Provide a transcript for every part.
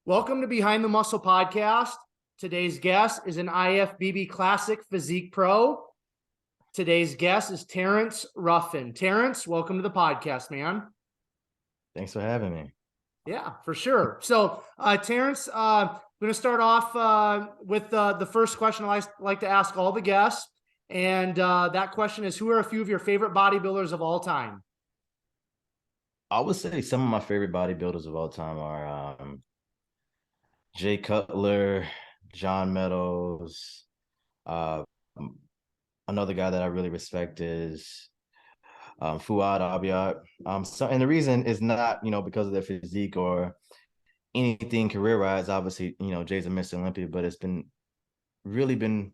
Welcome to Behind the Muscle Podcast. Today's guest is an IFBB Classic Physique Pro. Today's guest is Terrence Ruffin. Terrence, welcome to the podcast, man. Thanks for having me. Yeah, for sure. So, Terrence, I'm going to start off with the first question I like to ask all the guests. And that question is, who are a few of your favorite bodybuilders of all time? I would say some of my favorite bodybuilders of all time are Jay Cutler, John Meadows. Uh, Another guy that I really respect is Fuad Abiad. And the reason is not, because of their physique or anything career-wise. Obviously, Jay's a Mr. Olympia, but it's really been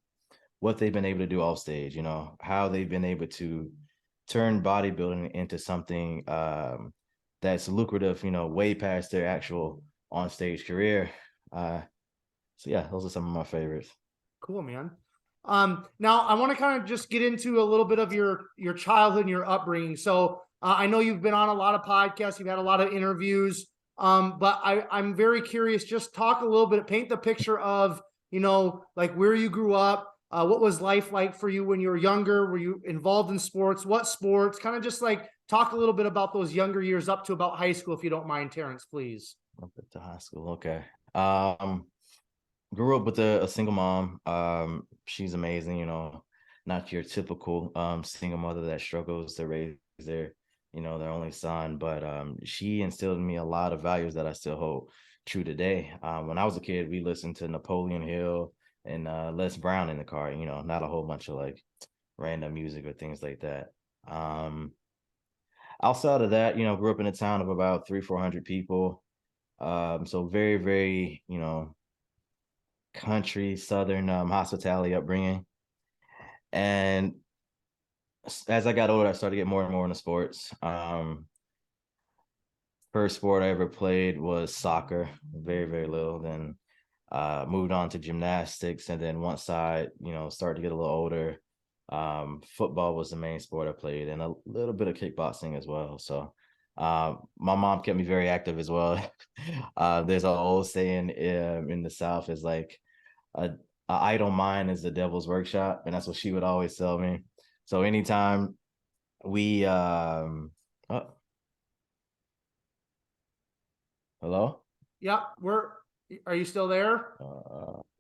what they've been able to do off stage, how they've been able to turn bodybuilding into something that's lucrative, way past their actual on-stage career. So yeah, those are some of my favorites. Cool, man. Now I want to kind of just get into a little bit of your childhood and your upbringing. So I know you've been on a lot of podcasts, you've had a lot of interviews, but I'm very curious. Just talk a little bit, paint the picture of like where you grew up. What was life like for you when you were younger? Were you involved in sports? What sports? Kind of just like talk a little bit about those younger years up to about high school, if you don't mind, Terrence, please. Up to high school, okay. Grew up with a single mom. She's amazing, not your typical single mother that struggles to raise their only son, but she instilled in me a lot of values that I still hold true today. When I was a kid, we listened to Napoleon Hill and Les Brown in the car, not a whole bunch of like random music or things like that. Outside of that, grew up in a town of about 300-400 people. So very, very, country, Southern hospitality upbringing. And as I got older, I started to get more and more into sports. First sport I ever played was soccer, very, very little. Then moved on to gymnastics. And then once I, started to get a little older, football was the main sport I played, and a little bit of kickboxing as well. So my mom kept me very active as well. There's an old saying in the South is like, a idle mind is the devil's workshop, and that's what she would always tell me. So anytime we hello? Yeah, are you still there?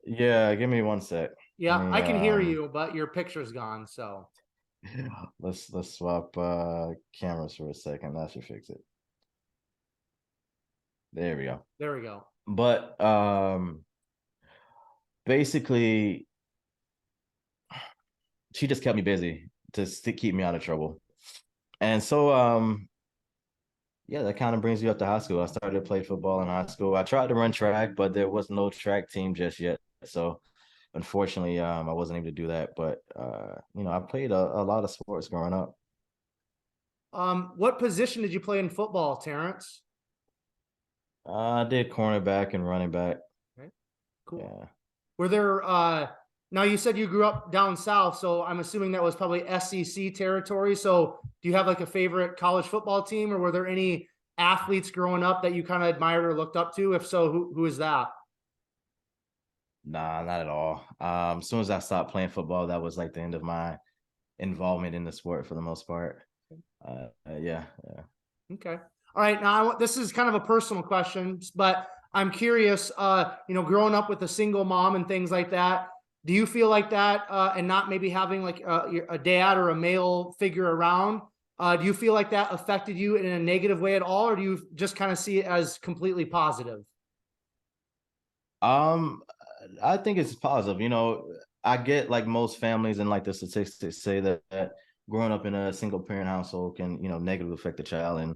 Yeah, give me one sec. Yeah, I can hear you, but your picture's gone. So let's swap cameras for a second. That should fix it. There we go. There we go. But basically, she just kept me busy to keep me out of trouble. And so yeah, that kind of brings you up to high school. I started to play football in high school. I tried to run track, but there was no track team just yet. So unfortunately, I wasn't able to do that. But I played a lot of sports growing up. What position did you play in football, Terrence? I did cornerback and running back. Okay, cool. Yeah. Were there now you said you grew up down south, so I'm assuming that was probably SEC territory. So do you have like a favorite college football team, or were there any athletes growing up that you kind of admired or looked up to? If so, who is that? Nah, not at all. As soon as I stopped playing football, that was like the end of my involvement in the sport for the most part. Yeah. Okay. All right. Now, this is kind of a personal question, but I'm curious, growing up with a single mom and things like that, do you feel like that and not maybe having like a dad or a male figure around, do you feel like that affected you in a negative way at all, or do you just kind of see it as completely positive? I think it's positive. I get like most families and like the statistics say that growing up in a single parent household can, negatively affect the child. And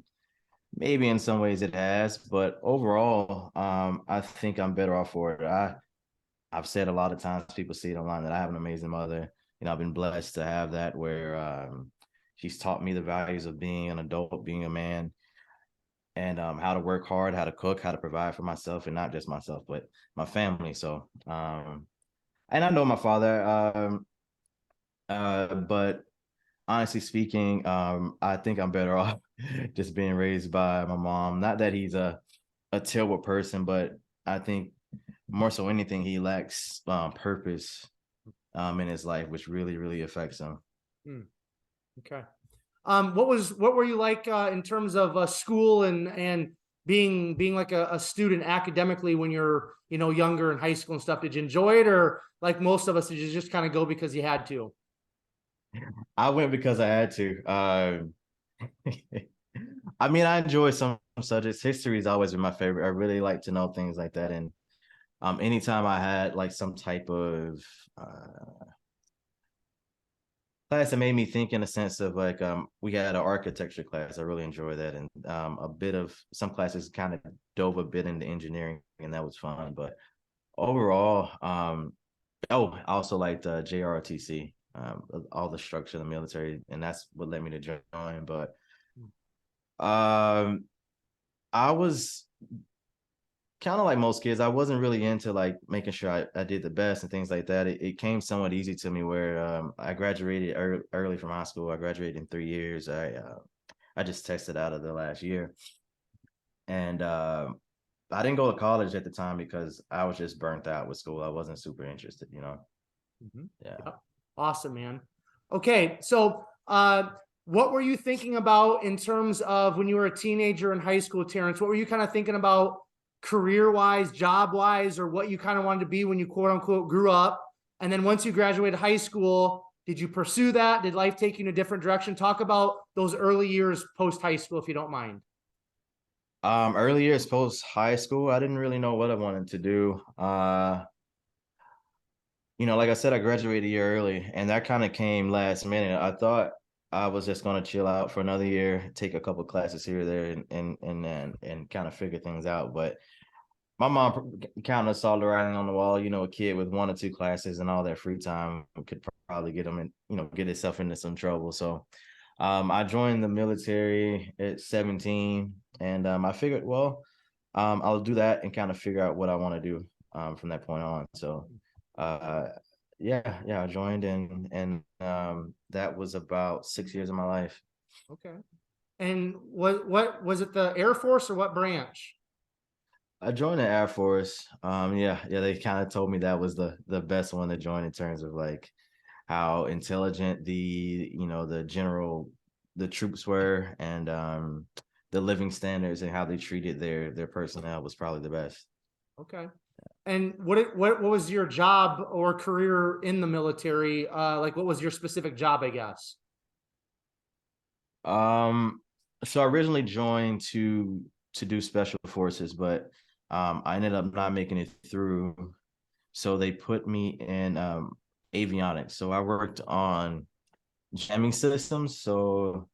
maybe in some ways it has, but overall, I think I'm better off for it. I've said a lot of times, people see it online, that I have an amazing mother. I've been blessed to have that, where she's taught me the values of being an adult, being a man, and how to work hard, how to cook, how to provide for myself, and not just myself, but my family. So, and I know my father, but honestly speaking, I think I'm better off just being raised by my mom. Not that he's a terrible person, but I think more so anything, he lacks purpose in his life, which really, really affects him. Hmm. Okay. What were you like in terms of school and being like a student academically when you're, you know, younger in high school and stuff? Did you enjoy it, or like most of us, did you just kind of go because you had to? I went because I had to. I mean, I enjoy some subjects. History has always been my favorite. I really like to know things like that. And anytime I had like some type of class that made me think in a sense of like we had an architecture class. I really enjoyed that. And a bit of some classes kind of dove a bit into engineering, and that was fun. But overall, oh, I also liked JROTC, all the structure of the military, and that's what led me to join. But um, I was kind of like most kids. I wasn't really into like making sure I did the best and things like that. It came somewhat easy to me where I graduated early from high school. I graduated in 3 years. I just tested out of the last year, and I didn't go to college at the time because I was just burnt out with school. I wasn't super interested, you know. Mhm. Yeah. Yep. Awesome, man. Okay, so what were you thinking about in terms of when you were a teenager in high school, Terrence? What were you kind of thinking about career-wise, job-wise, or what you kind of wanted to be when you quote unquote grew up? And then once you graduated high school, did you pursue that? Did life take you in a different direction? Talk about those early years post high school, if you don't mind. Early years post high school, I didn't really know what I wanted to do. Like I said, I graduated a year early, and that kind of came last minute. I thought I was just gonna chill out for another year, take a couple classes here or there, and kind of figure things out. But my mom kind of saw the writing on the wall. A kid with 1 or 2 classes and all that free time could probably get him in, get himself into some trouble. So, I joined the military at 17, and I figured, well, I'll do that and kind of figure out what I want to do from that point on. So, uh, yeah, I joined, and that was about 6 years of my life. Okay. And what was it, the Air Force or what branch? I joined the Air Force. Yeah, they kind of told me that was the best one to join in terms of like how intelligent the troops were, and the living standards and how they treated their personnel was probably the best. Okay. And what was your job or career in the military? Like what was your specific job, I guess? So I originally joined to do special forces, but I ended up not making it through. So they put me in avionics. So I worked on jamming systems. So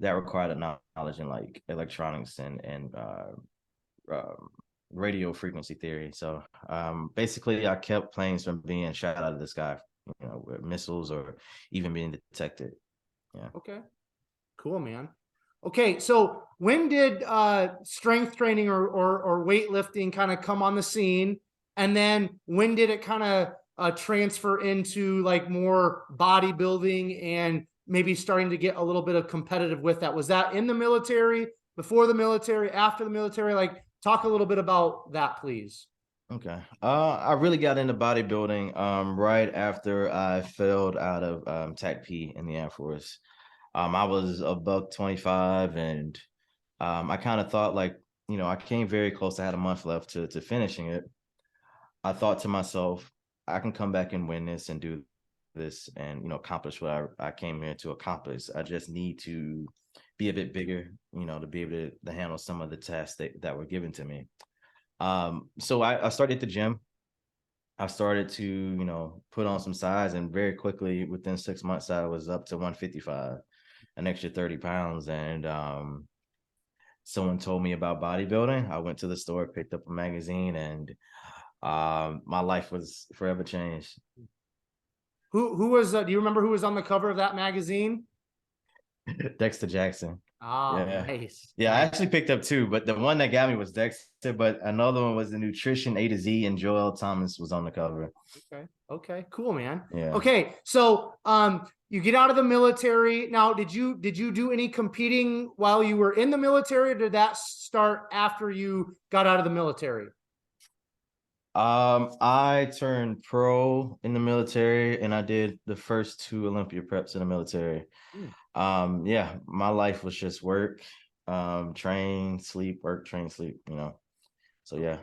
that required a knowledge in like electronics and um, radio frequency theory. So basically, I kept planes from being shot out of the sky, with missiles or even being detected. Yeah. Okay. Cool, man. Okay, so when did strength training or weightlifting kind of come on the scene? And then when did it kind of transfer into like more bodybuilding and maybe starting to get a little bit of competitive with that? Was that in the military, before the military, after the military? Like, talk a little bit about that, please. Okay. I really got into bodybuilding right after I failed out of TAC P in the Air Force. I was a buck 25, and I kind of thought like, I came very close. I had a month left to finishing it. I thought to myself, I can come back and win this and do this and, accomplish what I came here to accomplish. I just need to be a bit bigger, to be able to handle some of the tasks that were given to me. So I started the gym. I started to, put on some size, and very quickly within 6 months, I was up to 155, an extra 30 pounds. And someone told me about bodybuilding. I went to the store, picked up a magazine, and my life was forever changed. Who was do you remember who was on the cover of that magazine? Dexter Jackson. Ah, Yeah. nice. Yeah, I Nice. actually picked up two, but the one that got me was Dexter, but another one was the Nutrition A to Z, and Joel Thomas was on the cover. Okay. Okay. Cool, man. Yeah. Okay. So, you get out of the military. Now, did you do any competing while you were in the military, or did that start after you got out of the military? I turned pro in the military, and I did the first 2 Olympia preps in the military. Hmm. Yeah, my life was just work, train, sleep, work, train, sleep, you know. So yeah.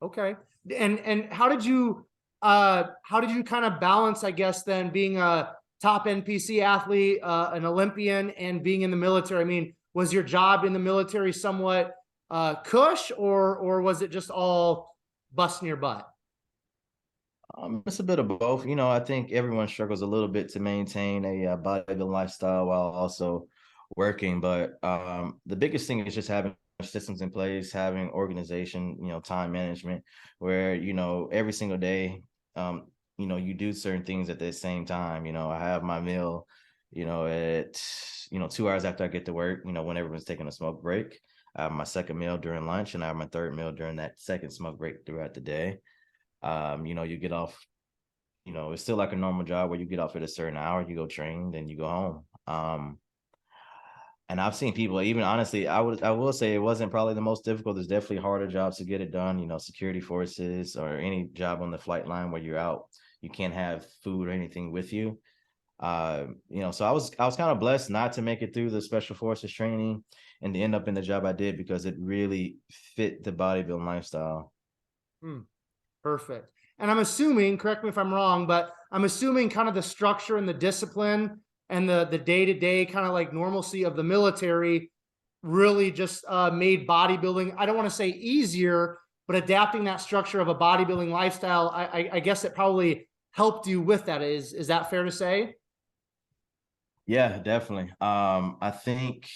Okay. And how did you kind of balance, I guess, then being a top NPC athlete, an Olympian, and being in the military? I mean, was your job in the military somewhat cush, or was it just all busting your butt? It's a bit of both. You know, I think everyone struggles a little bit to maintain a bodybuilding lifestyle while also working. But the biggest thing is just having systems in place, having organization, you know, time management, where, you know, every single day, you know, you do certain things at the same time. You know, I have my meal, you know, at, you know, 2 hours after I get to work, you know, when everyone's taking a smoke break. I have my second meal during lunch, and I have my third meal during that second smoke break throughout the day. You know, you get off, you know, it's still like a normal job where you get off at a certain hour, you go train, then you go home. And I've seen people, even honestly, I will say it wasn't probably the most difficult. There's definitely harder jobs to get it done, you know, security forces or any job on the flight line where you're out, you can't have food or anything with you. You know, so I was kind of blessed not to make it through the special forces training and to end up in the job I did because it really fit the bodybuilding lifestyle. Hmm. Perfect. And I'm assuming, correct me if I'm wrong, but I'm assuming kind of the structure and the discipline and the day-to-day kind of like normalcy of the military really just made bodybuilding, I don't want to say easier, but adapting that structure of a bodybuilding lifestyle, I guess it probably helped you with that. Is that fair to say? Yeah, definitely. I think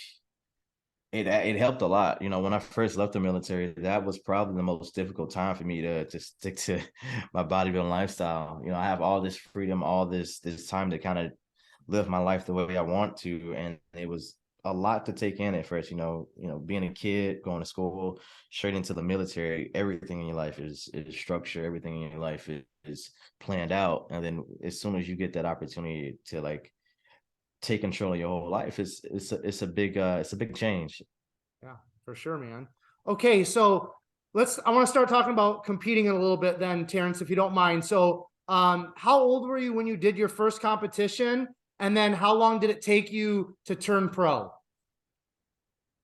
it helped a lot. You know, when I first left the military, that was probably the most difficult time for me to stick to my bodybuilding lifestyle. You know, I have all this freedom, all this time to kind of live my life the way I want to, and it was a lot to take in at first. You know, being a kid, going to school, straight into the military. Everything in your life is structured. Everything in your life is planned out, and then as soon as you get that opportunity to like take control of your whole life, it's a big change. Yeah, for sure, man. Okay, so I want to start talking about competing in a little bit then, Terrence, if you don't mind. So, how old were you when you did your first competition? And then how long did it take you to turn pro?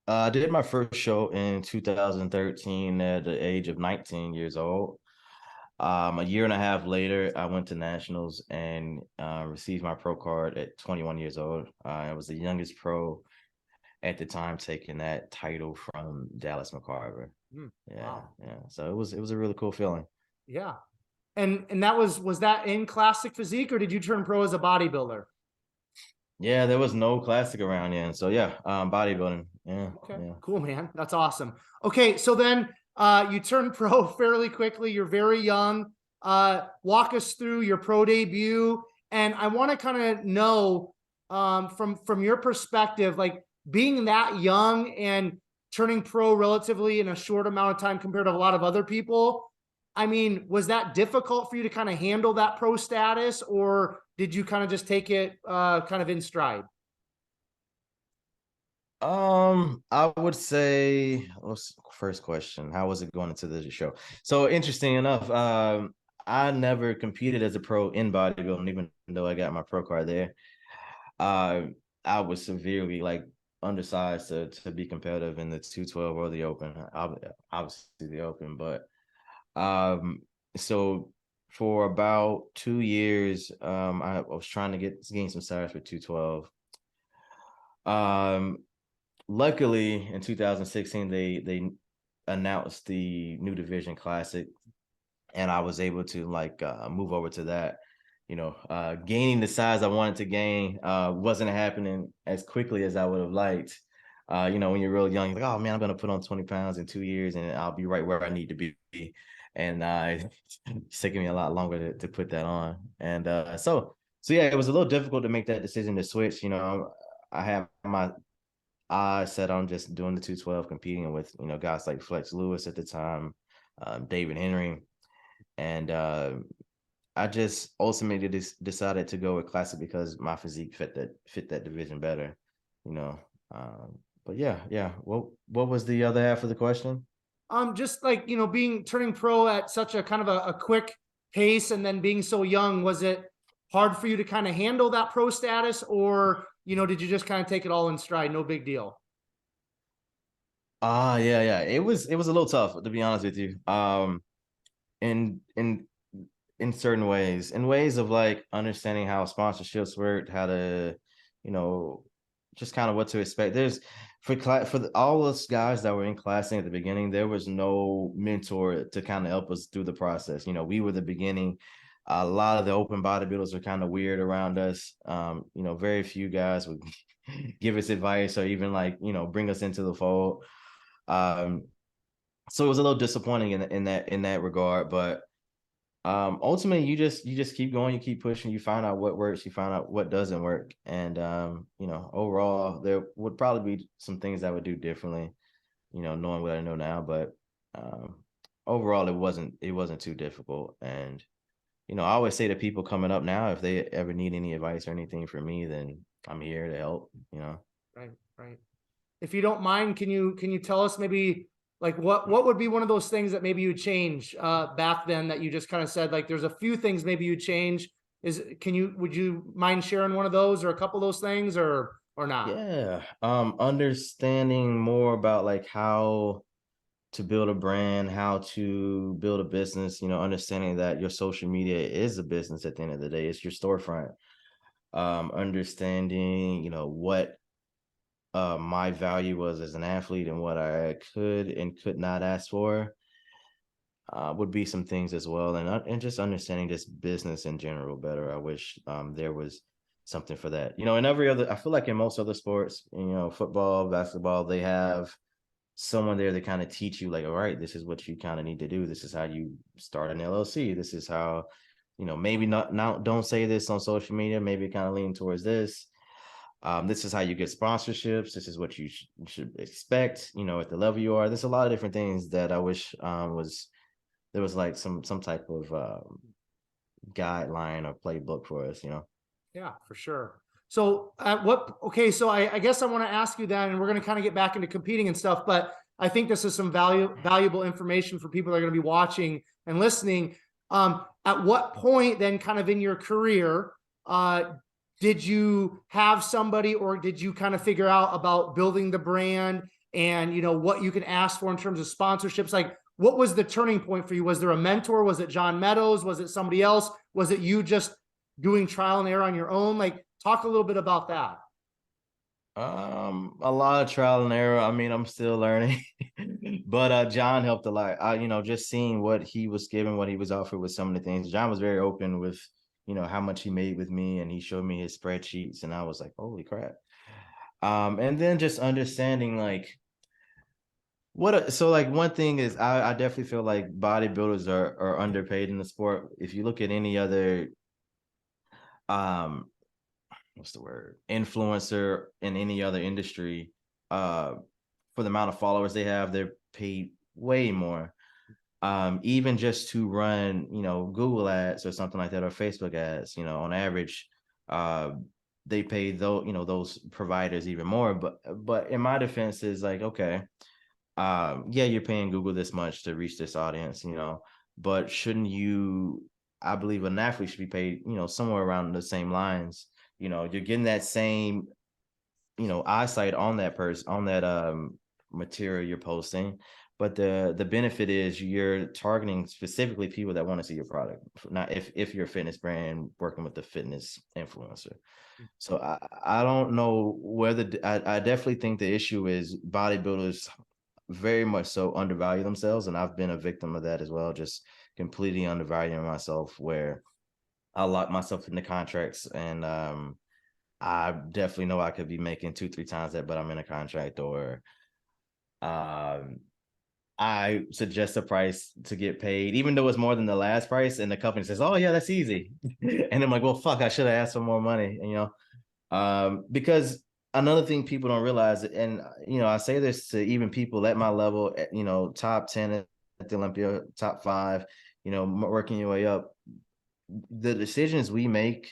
I did my first show in 2013 at the age of 19 years old. A year and a half later, I went to nationals and received my pro card at 21 years old. I was the youngest pro at the time taking that title from Dallas McCarver. Yeah, Wow. yeah. So it was a really cool feeling. Yeah. And that was that in classic physique, or did you turn pro as a bodybuilder? Yeah, there was no classic around then. So yeah, bodybuilding. Yeah, Okay, yeah. cool, man. That's awesome. Okay, so then you turned pro fairly quickly. You're very young. Walk us through your pro debut, and I want to kind of know from your perspective, like being that young and turning pro relatively in a short amount of time compared to a lot of other people. I mean, was that difficult for you to kind of handle that pro status, or did you kind of just take it kind of in stride? I would say, what's first question? How was it going into the show? So interesting enough, I never competed as a pro in bodybuilding, even though I got my pro card there. Uh, I was severely like undersized to be competitive in the 212 or the open. Obviously the open, but um, so for about 2 years, I was trying to gain some size for 212. Um, Luckily in 2016 they announced the new division classic, and I was able to like move over to that. You know, gaining the size I wanted to gain wasn't happening as quickly as I would have liked. You know, when you're real young, you're like, oh man, I'm gonna put on 20 pounds in 2 years and I'll be right where I need to be. And it's taking me a lot longer to put that on. And so yeah, it was a little difficult to make that decision to switch. You know, I have my I said I'm just doing the 212, competing with, you know, guys like Flex Lewis at the time, David Henry, and I just ultimately decided to go with classic because my physique fit that division better, you know. But yeah, yeah. What was the other half of the question? Just like, being turning pro at such a kind of a quick pace and then being so young, was it hard for you to kind of handle that pro status, or, did you just kind of take it all in stride? No big deal. Yeah. It was a little tough, to be honest with you. In in certain ways, in ways of like understanding how sponsorships worked, how to, you know, just kind of what to expect. There's all us guys that were in classing at the beginning, there was no mentor to kind of help us through the process. We were the beginning. A lot of the open bodybuilders are kind of weird around us. Very few guys would give us advice or even like, bring us into the fold. Um, so it was a little disappointing in that regard, but ultimately you just keep going, you keep pushing, you find out what works, you find out what doesn't work. And overall there would probably be some things I would do differently, knowing what I know now. But overall it wasn't too difficult. And I always say to people coming up now, if they ever need any advice or anything from me, then I'm here to help. Right. If you don't mind, can you tell us maybe like what would be one of those things that maybe you change back then, that you just kind of said like there's a few things maybe you change? Would you mind sharing one of those or a couple of those things, or not? Yeah. Understanding more about like how to build a brand, how to build a business, understanding that your social media is a business at the end of the day. It's your storefront. Understanding, what my value was as an athlete and what I could and could not ask for would be some things as well. And just understanding this business in general better. I wish there was something for that. In every other, I feel like in most other sports, football, basketball, they have someone there to kind of teach you like, all right, this is what you kind of need to do. This is how you start an LLC. This is how, maybe not now, don't say this on social media, maybe kind of lean towards this. This is how you get sponsorships. This is what you should expect, at the level you are. There's a lot of different things that I wish there was like some type of guideline or playbook for us. Yeah, for sure. So okay, so I guess I want to ask you then, and we're going to kind of get back into competing and stuff, but I think this is some valuable information for people that are going to be watching and listening. At what point then kind of in your career, did you have somebody, or did you kind of figure out about building the brand and, what you can ask for in terms of sponsorships? Like, what was the turning point for you? Was there a mentor? Was it John Meadows? Was it somebody else? Was it you just doing trial and error on your own? Like, talk a little bit about that. A lot of trial and error. I mean, I'm still learning, but John helped a lot. Just seeing what he was given, what he was offered with some of the things. John was very open with, how much he made with me, and he showed me his spreadsheets, and I was like, holy crap. And then just understanding like so like one thing is I definitely feel like bodybuilders are underpaid in the sport. If you look at any other um what's the word, influencer in any other industry, uh for the amount of followers they have, they're paid way more. Even just to run, Google ads or something like that, or Facebook ads, on average, uh they pay those providers even more. But in my defense is like, okay, yeah, you're paying Google this much to reach this audience, but shouldn't you, I believe an athlete should be paid, somewhere around the same lines. You're getting that same, eyesight on that person, on that material you're posting. But the benefit is you're targeting specifically people that want to see your product. Not if you're a fitness brand working with the fitness influencer. So I don't know whether I definitely think the issue is bodybuilders very much so undervalue themselves, and I've been a victim of that as well, just completely undervaluing myself, where I lock myself into contracts, and I definitely know I could be making 2-3 times that, but I'm in a contract. Or um I suggest a price to get paid even though it's more than the last price, and the company says, oh yeah, that's easy. And I'm like, well, fuck, I should have asked for more money. Because another thing people don't realize, and I say this to even people at my level, top 10 at the Olympia, top 5, working your way up, the decisions we make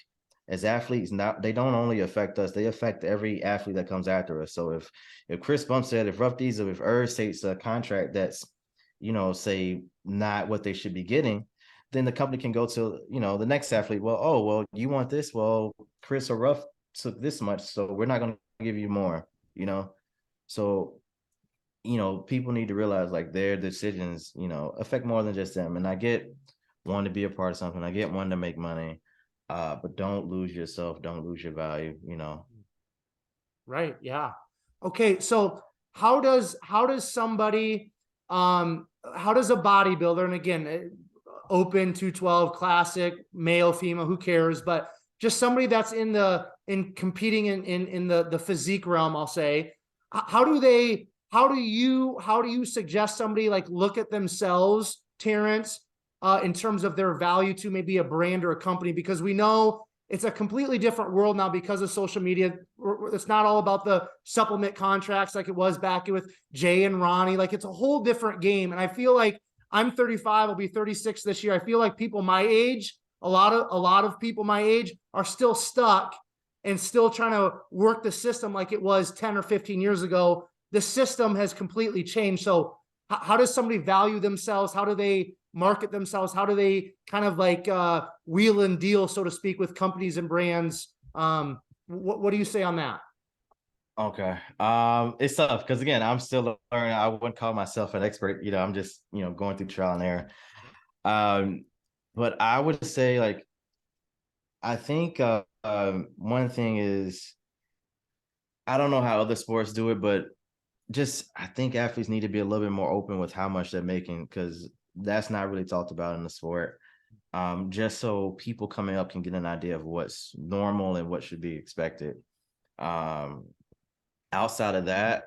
as athletes, not, they don't only affect us, they affect every athlete that comes after us. So if Chris Bump said, if Rough Diesel, if Urs takes a contract that's say not what they should be getting, then the company can go to, the next athlete. Well, oh, well, you want this? Well, Chris or Ruff took this much, so we're not going to give you more, So, people need to realize like their decisions, affect more than just them. And I get wanting to be a part of something. I get wanting to make money, but don't lose yourself. Don't lose your value. Right. Yeah. Okay. So how does somebody, how does a bodybuilder, and again, open 212 classic, male, female, who cares, but just somebody that's in competing in the physique realm, I'll say, how do you suggest somebody like look at themselves, Terrence, in terms of their value to maybe a brand or a company? Because we know it's a completely different world now because of social media. It's not all about the supplement contracts like it was back with Jay and Ronnie. Like, it's a whole different game. And I feel like I'm 35, I'll be 36 this year. I feel like people my age, a lot of people my age are still stuck and still trying to work the system like it was 10 or 15 years ago. The system has completely changed. So how does somebody value themselves? How do they market themselves? How do they kind of like wheel and deal, so to speak, with companies and brands? What do you say on that? Okay. It's tough because again, I'm still learning. I wouldn't call myself an expert. I'm just, going through trial and error. But I would say like, I think one thing is, I don't know how other sports do it, but just I think athletes need to be a little bit more open with how much they're making, because that's not really talked about in the sport. Just so people coming up can get an idea of what's normal and what should be expected. Outside of that,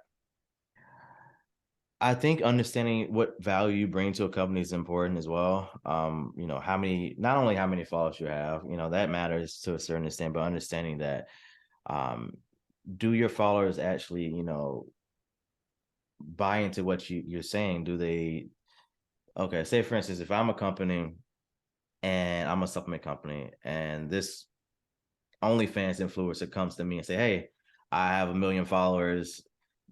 I think understanding what value you bring to a company is important as well. Not only how many followers you have, that matters to a certain extent, but understanding that, do your followers actually, buy into what you're saying? Do they, okay, say for instance, if I'm a company and I'm a supplement company and this OnlyFans influencer comes to me and say, hey, I have 1 million followers,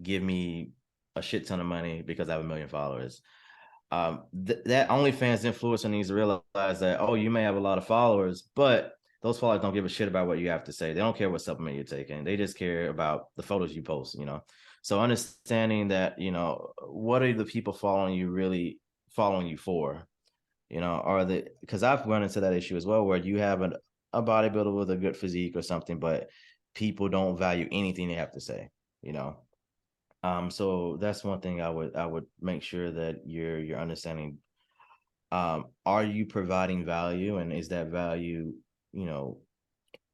give me a shit ton of money because I have 1 million followers. That OnlyFans influencer needs to realize that, oh, you may have a lot of followers, but those followers don't give a shit about what you have to say. They don't care what supplement you're taking. They just care about the photos you post. So understanding that, what are the people following you really following you for? Because I've run into that issue as well, where you have a bodybuilder with a good physique or something, but people don't value anything they have to say. So that's one thing I would make sure that you're understanding. Are you providing value, and is that value,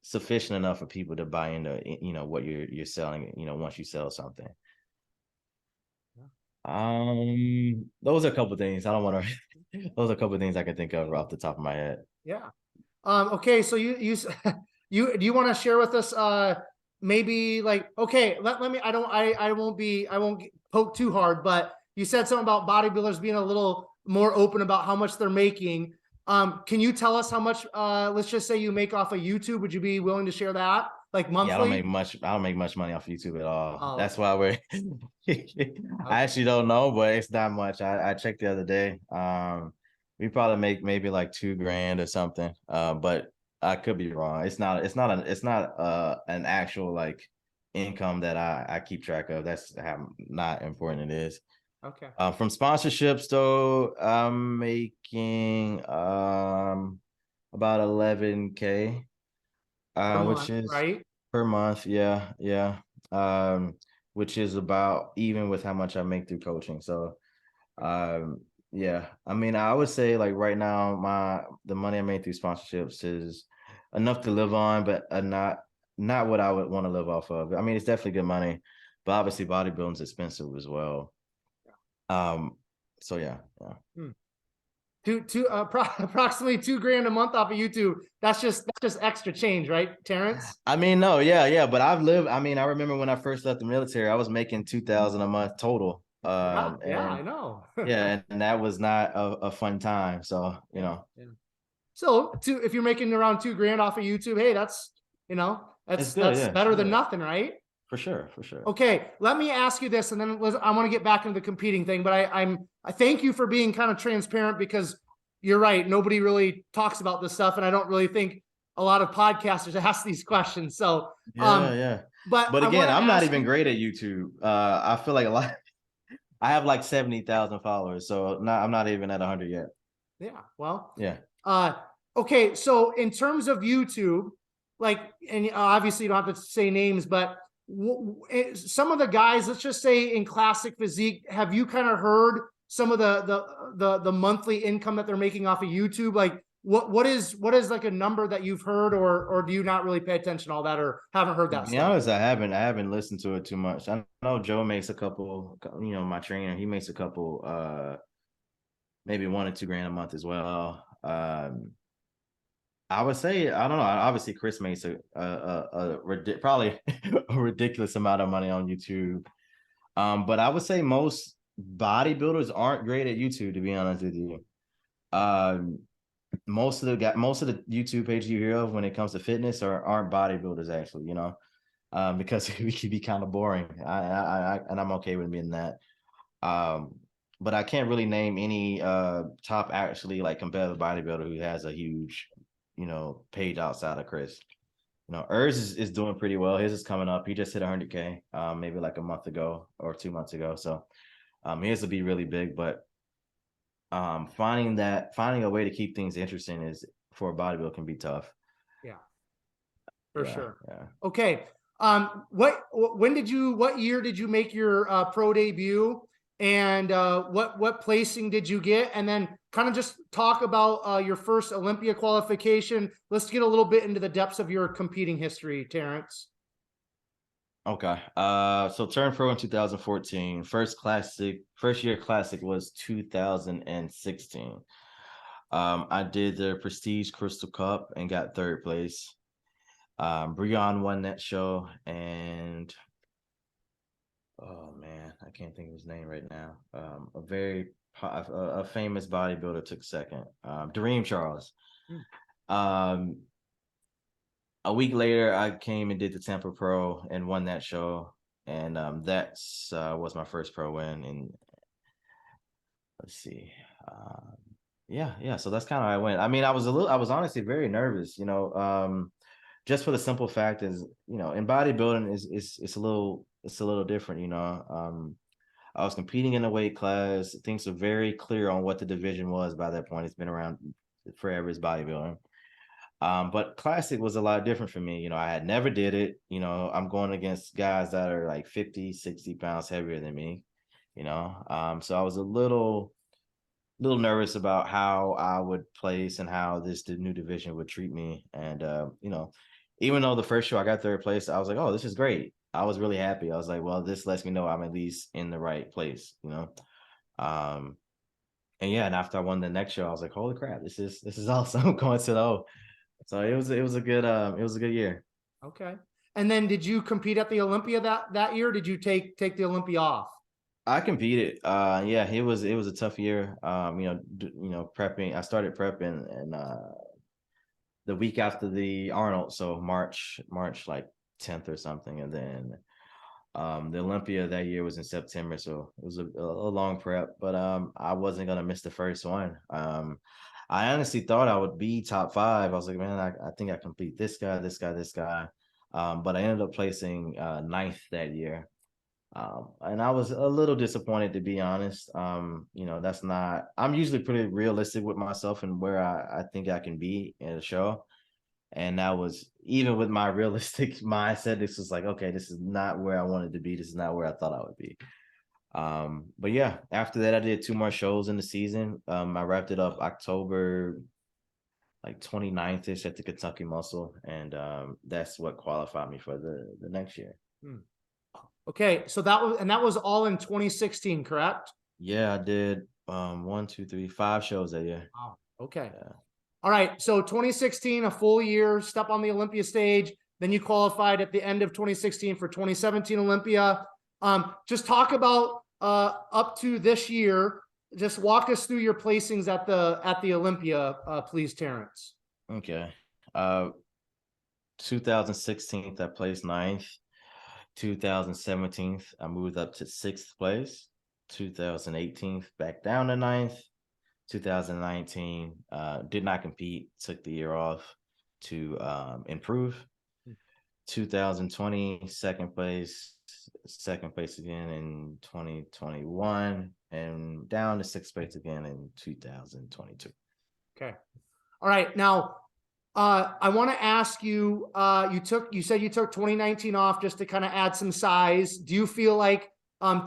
sufficient enough for people to buy into, what you're selling, once you sell something? Those are a couple of things. I don't want to. Those are a couple of things I can think of off the top of my head. Yeah. Okay. So do you want to share with us, maybe like, okay, let me, I won't poke too hard, but you said something about bodybuilders being a little more open about how much they're making. Can you tell us how much, let's just say you make off of YouTube? Would you be willing to share that? Like monthly? Yeah, I don't make much money off YouTube at all. Oh, That's why we're I actually don't know, but it's not much. I checked the other day. We probably make maybe like $2,000 or something. But I could be wrong. It's not an actual like income that I keep track of. That's how not important it is. okay. From sponsorships though, I'm making about 11K. Per Which month, is right? per month. Yeah, yeah. Which is about even with how much I make through coaching. So, um, yeah. I mean, I would say like right now, the money I make through sponsorships is enough to live on, but not what I would want to live off of. I mean, it's definitely good money, but obviously bodybuilding's expensive as well. So yeah, yeah. Hmm. Approximately $2,000 a month off of YouTube. That's just extra change, right, Terrence? I mean, no, yeah, yeah, but I mean, I remember when I first left the military, I was making 2,000 a month total. Yeah, I And know. yeah, and that was not a fun time. So, Yeah. So if you're making around $2,000 off of YouTube, hey, that's it's good. Yeah, better than yeah. nothing, right? For sure, for sure. Okay, let me ask you this, and then I want to get back into the competing thing. But I thank you for being kind of transparent, because you're right. Nobody really talks about this stuff, and I don't really think a lot of podcasters ask these questions. So, Yeah. but But I want again, to I'm not ask even you. great at YouTube. I feel like a lot. I have like 70,000 followers, so I'm not even at 100 yet. Yeah, well, Yeah. okay. So in terms of YouTube, like, and obviously you don't have to say names, but some of the guys, let's just say in classic physique, have you kind of heard some of the monthly income that they're making off of YouTube? Like, what is like a number that you've heard, or do you not really pay attention to all that, or haven't heard To that be stuff? honest, I haven't listened to it too much. I know Joe makes a couple, my trainer, he makes a couple, maybe 1 or 2 grand a month as well. I would say, I don't know. Obviously, Chris makes probably a ridiculous amount of money on YouTube. But I would say most bodybuilders aren't great at YouTube, to be honest with you. Um, most of the YouTube pages you hear of when it comes to fitness aren't bodybuilders, actually, because we can be kind of boring. And I'm okay with being that. But I can't really name any top actually like competitive bodybuilder who has a huge, page outside of Chris. Urs is doing pretty well. His is coming up. He just hit 100K, maybe like a month ago or 2 months ago. So his will be really big. But finding a way to keep things interesting is for a bodybuilder can be tough. Yeah, for sure. Yeah. Okay. What year did you make your pro debut, and what placing did you get? And then kind of just talk about your first Olympia qualification. Let's get a little bit into the depths of your competing history, Terrence. Okay. So turned pro in 2014. First year classic was 2016. I did the Prestige Crystal Cup and got third place. Breon won that show, and oh man, I can't think of his name right now. A famous bodybuilder took second. Dream Charles. Um, a week later, I came and did the Tampa Pro and won that show, and that's was my first pro win. And let's see, yeah. So that's kind of how I went. I mean, I was honestly very nervous, just for the simple fact is, in bodybuilding it's a little different, I was competing in a weight class. Things were very clear on what the division was by that point. It's been around forever as bodybuilding. But classic was a lot different for me. I had never did it. I'm going against guys that are like 50, 60 pounds heavier than me, so I was a little nervous about how I would place and how the new division would treat me. And even though the first show I got third place, I was like, oh, this is great. I was really happy. I was like, well, this lets me know I'm at least in the right place, Um, and yeah, and after I won the next show, I was like, holy crap, this is awesome. I'm going to the O. So it was a good year. Okay. And then did you compete at the Olympia that year? Did you take the Olympia off? I competed. Yeah, it was a tough year. Prepping. I started prepping and the week after the Arnold, so March like 10th or something, and then the Olympia that year was in September, so it was a long prep, but I wasn't gonna miss the first one. I honestly thought I would be top 5. I was like, man, I think I can beat this guy, this guy, this guy. But I ended up placing 9th that year. And I was a little disappointed, to be honest. That's not, I'm usually pretty realistic with myself and where I think I can be in a show. And that was, even with my realistic mindset, this was like, okay, this is not where I wanted to be. This is not where I thought I would be. But yeah, after that, I did 2 more shows in the season. I wrapped it up October like 29th-ish at the Kentucky Muscle. And that's what qualified me for the next year. Okay, so that was all in 2016, correct? Yeah, I did 1, 2, 3, 5 shows that year. Wow. Okay. Yeah. All right. So 2016, a full year, step on the Olympia stage. Then you qualified at the end of 2016 for 2017 Olympia. Just talk about up to this year. Just walk us through your placings at the Olympia, please, Terrence. Okay. 2016, I placed 9th. 2017, I moved up to 6th place. 2018, back down to 9th. 2019, did not compete, took the year off to improve. 2020, second place again in 2021, and down to 6th place again in 2022. Okay. All right. Now, I want to ask you, you said you took 2019 off just to kind of add some size. Do you feel like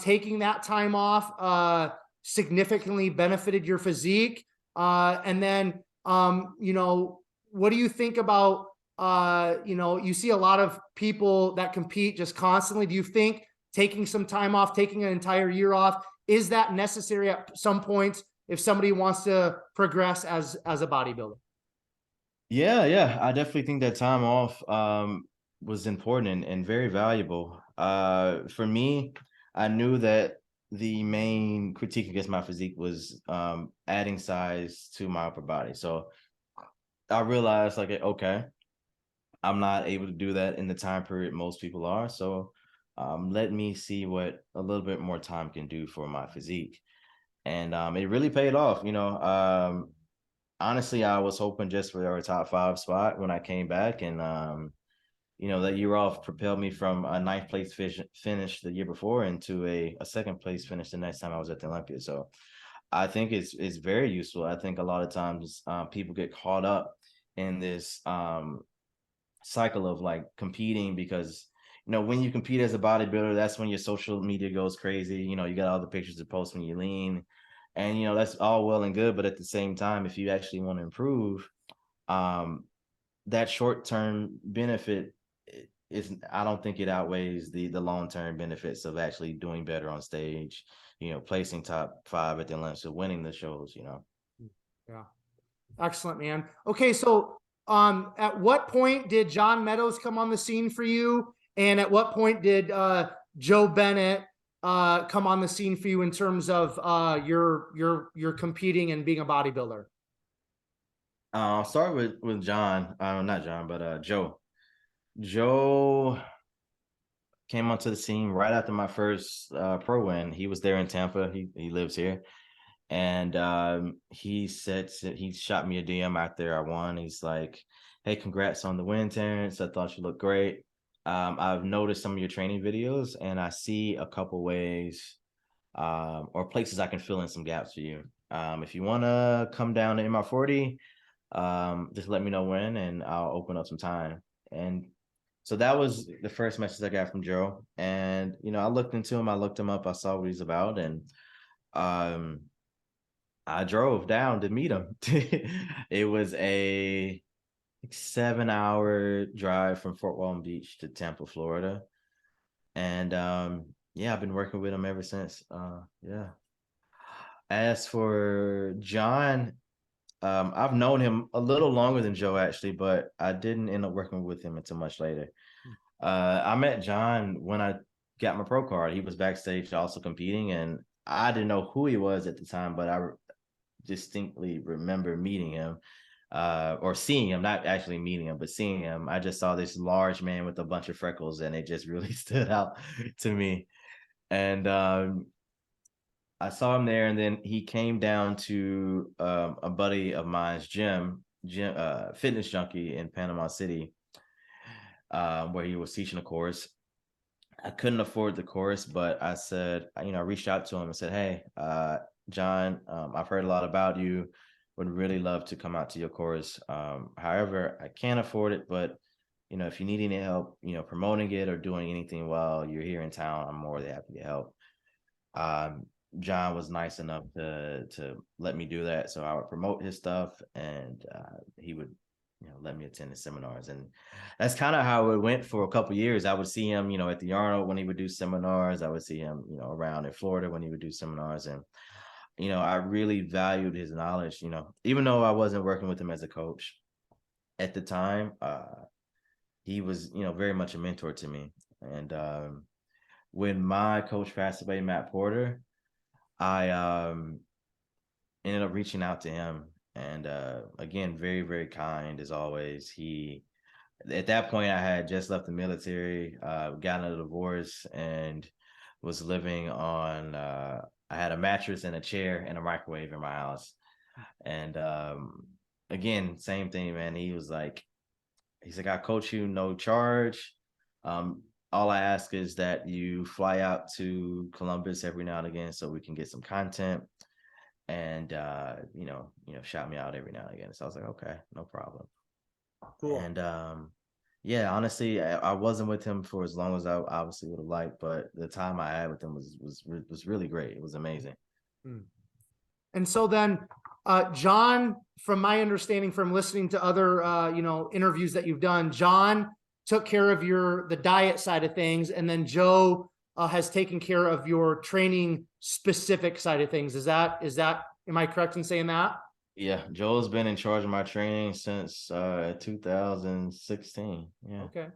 taking that time off significantly benefited your physique? And then, what do you think about, you see a lot of people that compete just constantly. Do you think taking some time off, taking an entire year off, is that necessary at some points if somebody wants to progress as a bodybuilder? Yeah, I definitely think that time off was important and very valuable. For me, I knew that the main critique against my physique was adding size to my upper body. So I realized, like, okay, I'm not able to do that in the time period most people are. So let me see what a little bit more time can do for my physique. And it really paid off. Honestly, I was hoping just for our top 5 spot when I came back. And, that year off propelled me from a 9th place finish the year before into a 2nd place finish the next time I was at the Olympia. So I think it's very useful. I think a lot of times people get caught up in this cycle of like competing because when you compete as a bodybuilder, that's when your social media goes crazy. You got all the pictures to post when you lean, and that's all well and good, but at the same time, if you actually want to improve, that short-term benefit is, I don't think it outweighs the long-term benefits of actually doing better on stage, placing top 5 at the Olympics, or winning the shows. Yeah. Excellent, man. Okay. So, at what point did John Meadows come on the scene for you? And at what point did, Joe Bennett, come on the scene for you in terms of, your competing and being a bodybuilder? I'll start with John, not John, but Joe. Joe came onto the scene right after my first pro win. He was there in Tampa. He lives here. And he shot me a DM after I won. He's like, "Hey, congrats on the win, Terrence. I thought you looked great. I've noticed some of your training videos, and I see a couple ways or places I can fill in some gaps for you. If you want to come down to MR40, just let me know when, and I'll open up some time." And so that was the first message I got from Joe. And I looked into him. I looked him up. I saw what he's about, and um I drove down to meet him. It was a 7-hour drive from Fort Walton Beach to Tampa, Florida. And yeah, I've been working with him ever since. Yeah. As for John, I've known him a little longer than Joe actually, but I didn't end up working with him until much later. I met John when I got my pro card. He was backstage also competing, and I didn't know who he was at the time, but I distinctly remember meeting him or seeing him, not actually meeting him, but seeing him. I just saw this large man with a bunch of freckles, and it just really stood out to me. And I saw him there, and then he came down to a buddy of mine's gym, Fitness Junkie in Panama City, where he was teaching a course. I couldn't afford the course, but I said, I reached out to him and said, "Hey, John, I've heard a lot about you. Would really love to come out to your course. However, I can't afford it, but if you need any help, promoting it or doing anything while you're here in town, I'm more than happy to help." Um, John was nice enough to let me do that, so I would promote his stuff, and he would let me attend the seminars. And that's kind of how it went for a couple of years. I would see him at the Arnold when he would do seminars. I would see him around in Florida when he would do seminars. And I really valued his knowledge, even though I wasn't working with him as a coach at the time. He was very much a mentor to me. And when my coach passed away, Matt Porter, I ended up reaching out to him. And again, very, very kind as always. He At that point, I had just left the military, gotten a divorce, and was living on. I had a mattress and a chair and a microwave in my house, and again, same thing, man. He's like, I coach you, no charge. Um, all I ask is that you fly out to Columbus every now and again so we can get some content, and shout me out every now and again. So I was like, okay, no problem. Cool. And yeah, honestly, I wasn't with him for as long as I obviously would have liked, but the time I had with him was really great. It was amazing. Hmm. And so then, John, from my understanding from listening to other, interviews that you've done, John took care of the diet side of things. And then Joe has taken care of your training specific side of things. Am I correct in saying that? Yeah, Joel's been in charge of my training since 2016. Yeah. Okay.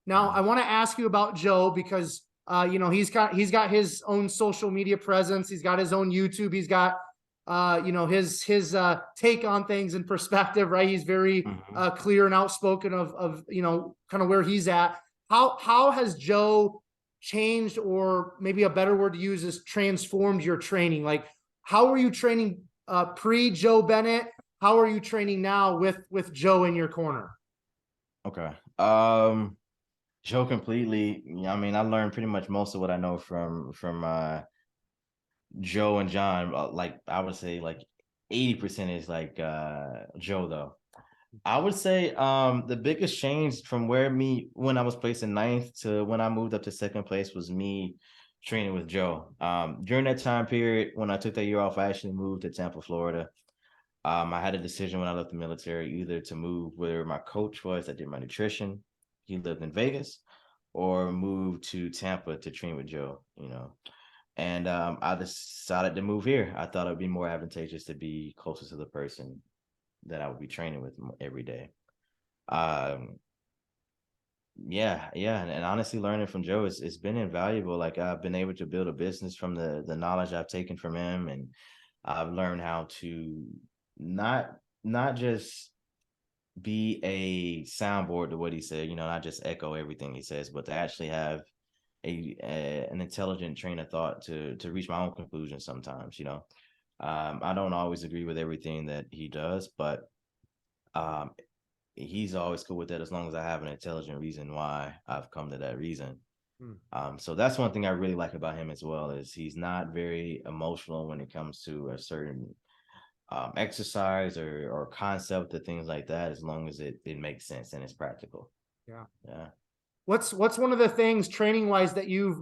Now I want to ask you about Joe because he's got his own social media presence. He's got his own YouTube. He's got his take on things and perspective, right? He's very clear and outspoken of kind of where he's at. How has Joe changed, or maybe a better word to use is transformed your training? Like, how were you training pre Joe Bennett? How are you training now with Joe in your corner? Okay. Joe completely. I mean, I learned pretty much most of what I know from Joe and John. Like I would say, like 80% is like Joe though. I would say the biggest change from when I was placed in ninth to when I moved up to second place was me training with Joe. During that time period, when I took that year off, I actually moved to Tampa, Florida. I had a decision when I left the military either to move where my coach was that did my nutrition. He lived in Vegas, or move to Tampa to train with Joe. And I decided to move here. I thought it would be more advantageous to be closer to the person that I would be training with every day. Yeah, and honestly, learning from Joe it's been invaluable. Like I've been able to build a business from the knowledge I've taken from him, and I've learned how to not just be a soundboard to what he said, not just echo everything he says, but to actually have an intelligent train of thought to reach my own conclusions sometimes. I don't always agree with everything that he does, but he's always cool with that as long as I have an intelligent reason why I've come to that reason. So that's one thing I really like about him as well, is he's not very emotional when it comes to a certain exercise or concept or things like that, as long as it makes sense and it's practical. Yeah. What's one of the things training wise that you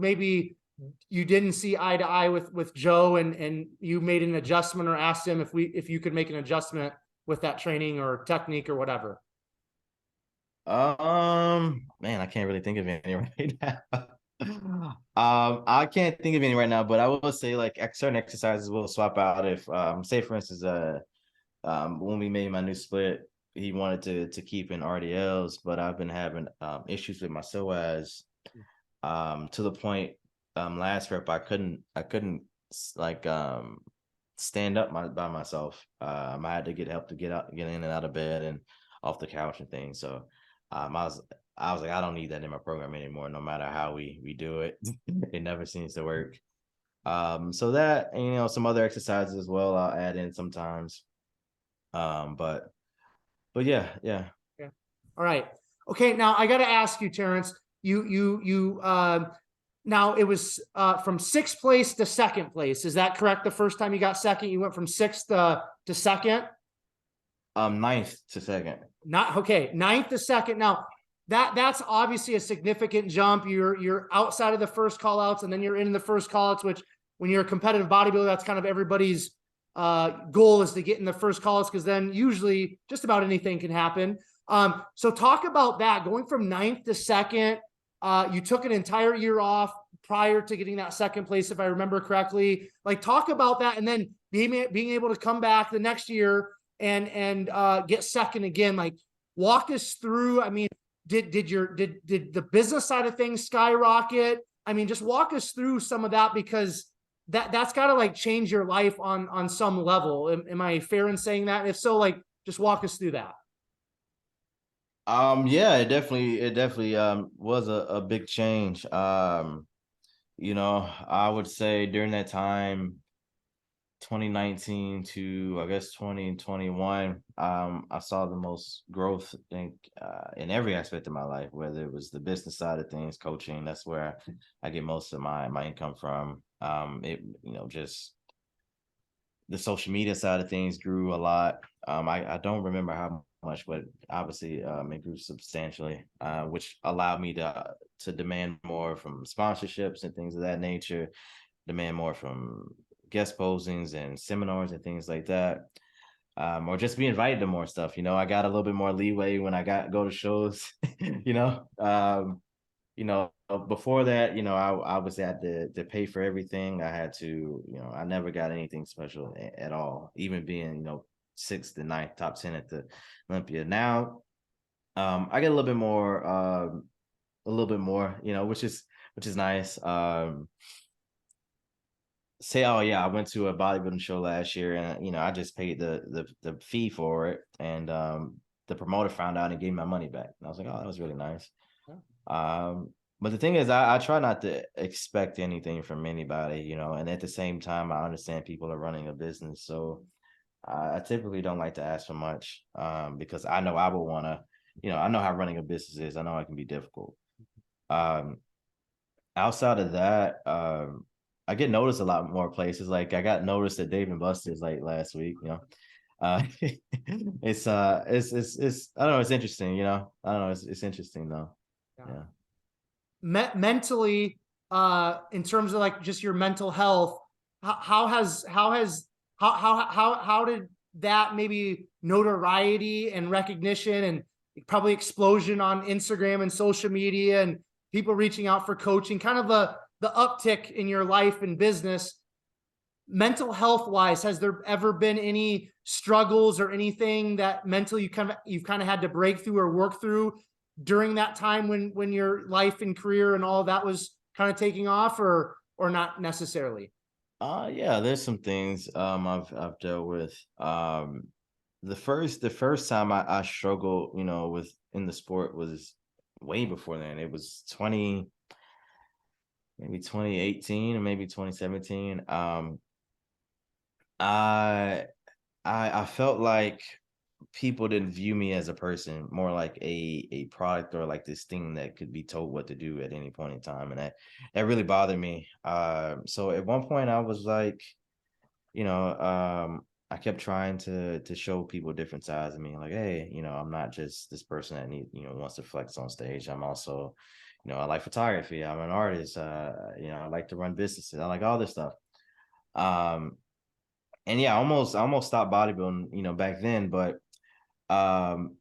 didn't see eye to eye with Joe, and you made an adjustment or asked him if you could make an adjustment with that training or technique or whatever? Man, I can't really think of any right now. I can't think of any right now, but I will say like certain exercises will swap out if say for instance when we made my new split, he wanted to keep in RDLs, but I've been having issues with my psoas to the point last rep I couldn't like stand up by myself. I had to get help to get in and out of bed and off the couch and things. So I was like, I don't need that in my program anymore, no matter how we do it. It never seems to work. So that, and, some other exercises as well I'll add in sometimes. But yeah. All right. Okay. Now I got to ask you, Terrence, now it was from sixth place to second place. Is that correct? The first time you got second, you went from sixth to second? Ninth to second. Ninth to second. Now that's obviously a significant jump. You're outside of the first call outs, and then you're in the first call outs, which when you're a competitive bodybuilder, that's kind of everybody's goal, is to get in the first call outs, because then usually just about anything can happen. So talk about that, going from ninth to second. You took an entire year off prior to getting that second place, if I remember correctly. Like, talk about that, and then being able to come back the next year and get second again. Like, walk us through. I mean, did the business side of things skyrocket? I mean, just walk us through some of that, because that's got to like change your life on some level. Am I fair in saying that? If so, like, just walk us through that. Yeah, it definitely was a big change. I would say during that time, 2019 to I guess 2021, I saw the most growth in every aspect of my life, whether it was the business side of things, coaching. That's where I get most of my income from. Just the social media side of things grew a lot. I don't remember how much, but obviously it grew substantially, which allowed me to demand more from sponsorships and things of that nature, demand more from guest postings and seminars and things like that, or just be invited to more stuff. I got a little bit more leeway when I go to shows. Before that, I obviously had to pay for everything. I had to, I never got anything special at all, even being, sixth and ninth, top 10 at the Olympia. Now, I get a little bit more, which is nice. Say, oh yeah, I went to a bodybuilding show last year, and I just paid the fee for it, and the promoter found out and gave me my money back. And I was like, oh, that was really nice. Um, but the thing is, I try not to expect anything from anybody, and at the same time, I understand people are running a business. So I typically don't like to ask for much, because I know I would want to, I know how running a business is. I know it can be difficult. Um, Outside of that, I get noticed a lot more places. Like I got noticed at Dave and Buster's like last week, uh, it's I don't know. It's interesting, I don't know. It's interesting though. Yeah. Yeah. Mentally, in terms of like just your mental health, how did that maybe notoriety and recognition and probably explosion on Instagram and social media and people reaching out for coaching, kind of the uptick in your life and business, mental health wise, has there ever been any struggles or anything that mentally you've kind of had to break through or work through during that time when your life and career and all of that was kind of taking off, or not necessarily? Yeah, there's some things I've dealt with. The first time I struggled, with in the sport was way before then. It was maybe 2018 or maybe 2017. I I felt like people didn't view me as a person, more like a product or like this thing that could be told what to do at any point in time, and that really bothered me. So at one point I was like, I kept trying to show people different sides of me, like, hey, I'm not just this person that wants to flex on stage. I'm also, I like photography. I'm an artist. I like to run businesses. I like all this stuff. Um, and yeah, I almost stopped bodybuilding, back then, but um,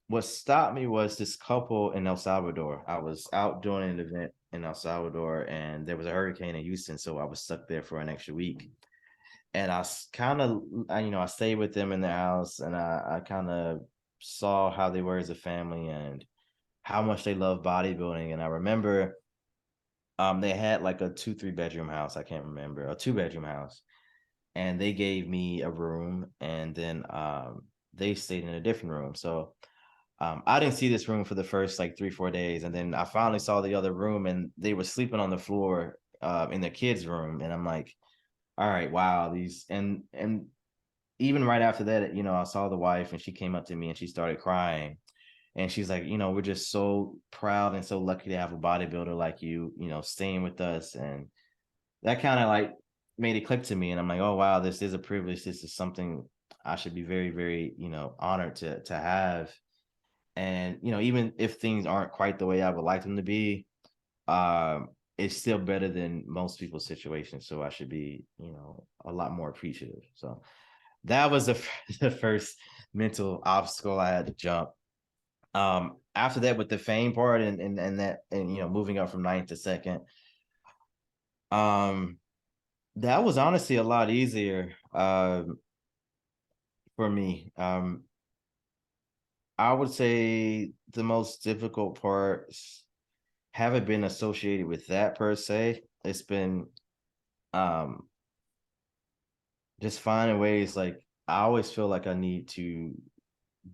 what stopped me was this couple in El Salvador. I was out doing an event in El Salvador, and there was a hurricane in Houston, so I was stuck there for an extra week. And I kind of, I stayed with them in their house, and I kind of saw how they were as a family and how much they love bodybuilding. And I remember, they had like a 2-3 bedroom house. I can't remember, a 2 bedroom house, and they gave me a room, and then they stayed in a different room. So I didn't see this room for the first like 3-4 days, and then I finally saw the other room, and they were sleeping on the floor in their kids' room, and I'm like, all right, wow, these and even right after that, I saw the wife, and she came up to me and she started crying, and she's like, we're just so proud and so lucky to have a bodybuilder like you, staying with us, and that kind of like made it click to me, and I'm like, oh wow, this is a privilege. This is something I should be very, very, honored to have. And even if things aren't quite the way I would like them to be, um, it's still better than most people's situations. So I should be, a lot more appreciative. So that was the first mental obstacle I had to jump. After that, with the fame part and that, and moving up from ninth to second, um, that was honestly a lot easier for me. I would say the most difficult parts haven't been associated with that per se. It's been um just finding ways, like I always feel like I need to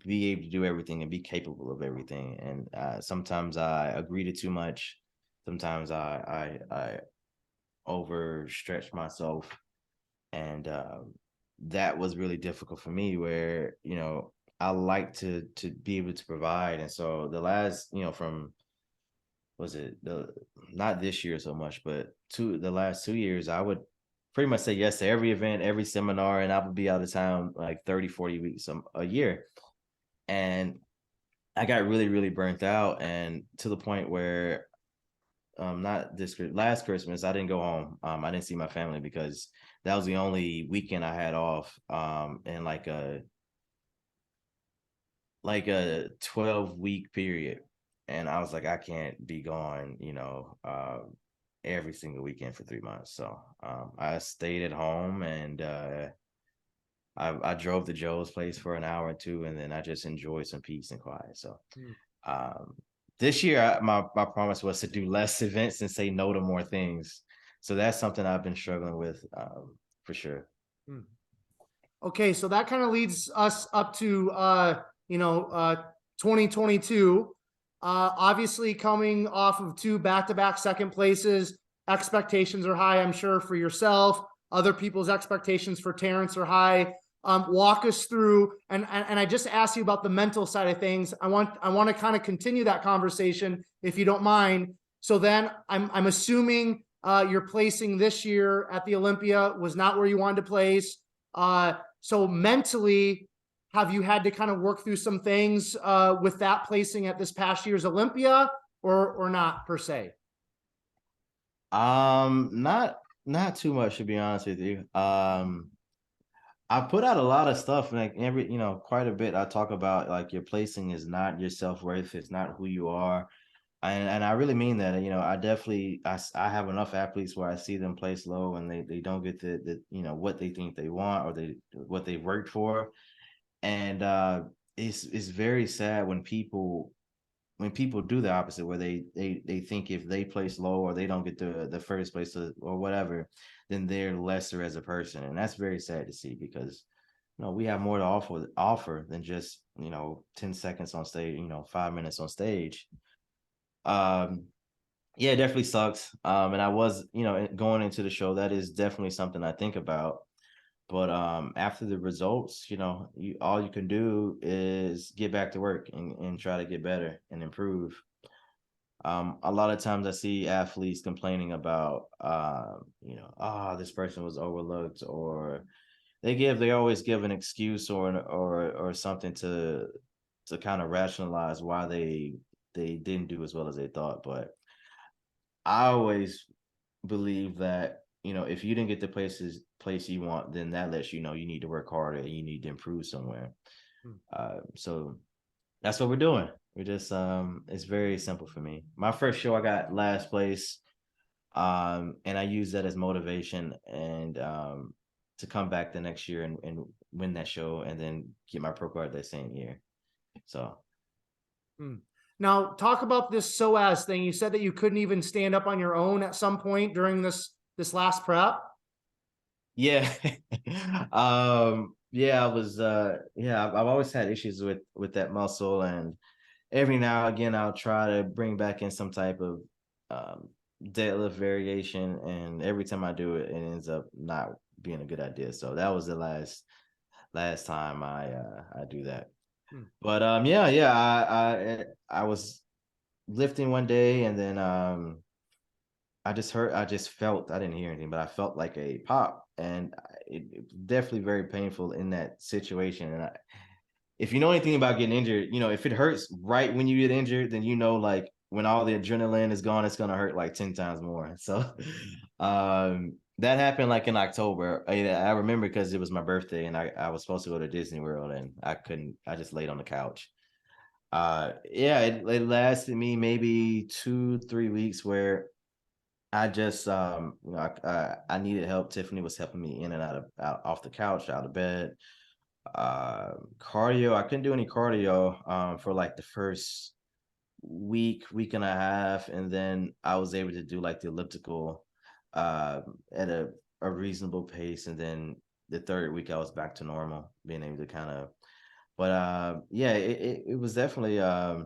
be able to do everything and be capable of everything. And sometimes I agree to too much. Sometimes I overstretch myself, and that was really difficult for me. Where I like to be able to provide, and so the last from was it the not this year so much, but the last 2 years, I would pretty much say yes to every event, every seminar, and I would be out of town like 30, 40 weeks a year. And I got really, really burnt out, and to the point where not this last Christmas, I didn't go home. I didn't see my family because that was the only weekend I had off in like a 12-week period. And I was like, I can't be gone, every single weekend for 3 months. So I stayed at home, and I drove to Joe's place for an hour or two, and then I just enjoyed some peace and quiet. So um, this year, my promise was to do less events and say no to more things. So that's something I've been struggling with for sure. Okay, so that kind of leads us up to 2022. Obviously, coming off of two back-to-back second places, expectations are high, I'm sure, for yourself. Other people's expectations for Terrence are high. Walk us through, and I just asked you about the mental side of things. I want to kind of continue that conversation, if you don't mind. So then I'm assuming your placing this year at the Olympia was not where you wanted to place. So mentally, have you had to kind of work through some things with that placing at this past year's Olympia, or not per se? Not too much, to be honest with you. I put out a lot of stuff, like quite a bit. I talk about like your placing is not your self-worth, it's not who you are. And I really mean that. I definitely I have enough athletes where I see them place low, and they don't get the what they think they want, or what they worked for. And it's very sad when people do the opposite, where they think if they place low, or they don't get the first place or whatever, then they're lesser as a person. And that's very sad to see, because we have more to offer than just 10 seconds on stage, 5 minutes on stage. um yeah, it definitely sucks. And I was, going into the show, that is definitely something I think about. But after the results, all you can do is get back to work, and try to get better and improve. A lot of times I see athletes complaining about, this person was overlooked, or they always give an excuse, or something to kind of rationalize why they didn't do as well as they thought. But I always believe that, if you didn't get the place you want, then that lets you know you need to work harder and you need to improve somewhere. So that's what we're doing. We're just it's very simple for me. My first show, I got last place, and I use that as motivation, and to come back the next year and win that show, and then get my pro card that same year. So Now, talk about this SOAS thing. You said that you couldn't even stand up on your own at some point during this last prep. yeah. Yeah, I was I've always had issues with that muscle, and every now and again I'll try to bring back in some type of um deadlift variation, and every time I do it, it ends up not being a good idea. So that was the last time I do that. But yeah, I was lifting one day, and then I just felt, I didn't hear anything, but I felt like a pop, and it was definitely very painful in that situation. And if you know anything about getting injured, if it hurts right when you get injured, then like when all the adrenaline is gone, it's gonna hurt like 10 times more. So that happened like in October. I remember because it was my birthday, and I was supposed to go to Disney World, and I couldn't. I just laid on the couch. Yeah, it lasted me maybe 2-3 weeks, where I just I needed help. Tiffany was helping me in and out off the couch, out of bed. Cardio, I couldn't do any cardio for like the first week and a half, and then I was able to do like the elliptical at a reasonable pace, and then the third week I was back to normal, being able to kind of But yeah, it was definitely yeah,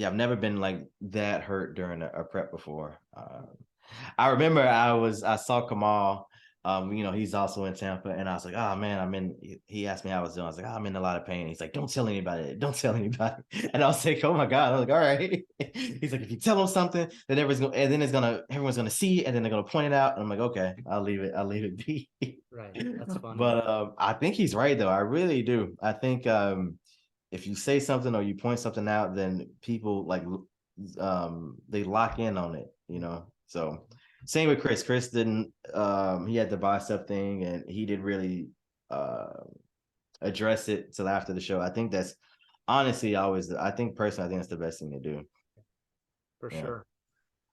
I've never been like that hurt during a prep before. I remember I saw Kamal. He's also in Tampa, and I was like, "Oh man, I'm in." He asked me how I was doing. I was like, oh, "I'm in a lot of pain." He's like, "Don't tell anybody. Don't tell anybody." And I was like, "Oh my god!" I was like, "All right." He's like, "If you tell them something, then everyone's gonna see, it, and then they're gonna point it out." And I'm like, "Okay, I'll leave it. I'll leave it be." Right. That's funny. But I think he's right though. I really do. I think if you say something or you point something out, then people like they lock in on it. So same with Chris. Chris didn't he had the bicep thing and he didn't really uh address it till after the show. I think that's honestly always I think personally I think that's the best thing to do. For Yeah. sure.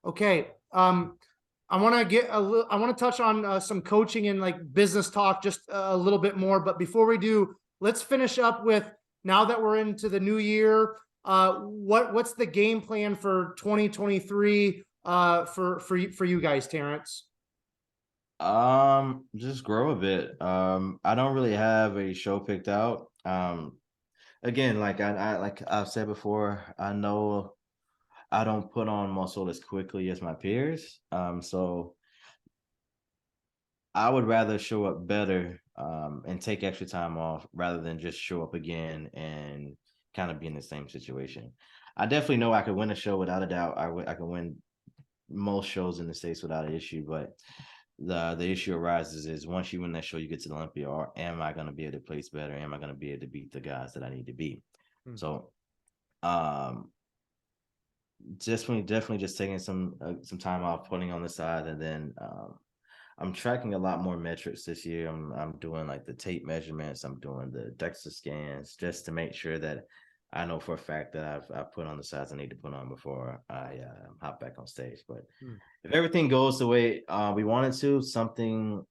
Okay. I want to get a little, I want to touch on some coaching and like business talk just a little bit more. But before we do, let's finish up with, now that we're into the new year, what's the game plan for 2023 for you guys, Terrence? Just grow a bit. I don't really have a show picked out. Again, like like I've said before, I know I don't put on muscle as quickly as my peers. So I would rather show up better and take extra time off rather than just show up again and kind of be in the same situation. I definitely know I could win a show without a doubt. I can win most shows in the States without an issue, but the issue arises is once you win that show, you get to the Olympia, or am I going to be able to place better? Am I going to be able to beat the guys that I need to beat? Hmm. So um definitely just taking some time off, putting on the side, and then I'm tracking a lot more metrics this year. I'm doing like the tape measurements. I'm doing the DEXA scans just to make sure that I know for a fact that I've put on the size I need to put on before I hop back on stage. But Hmm. if everything goes the way we wanted to, something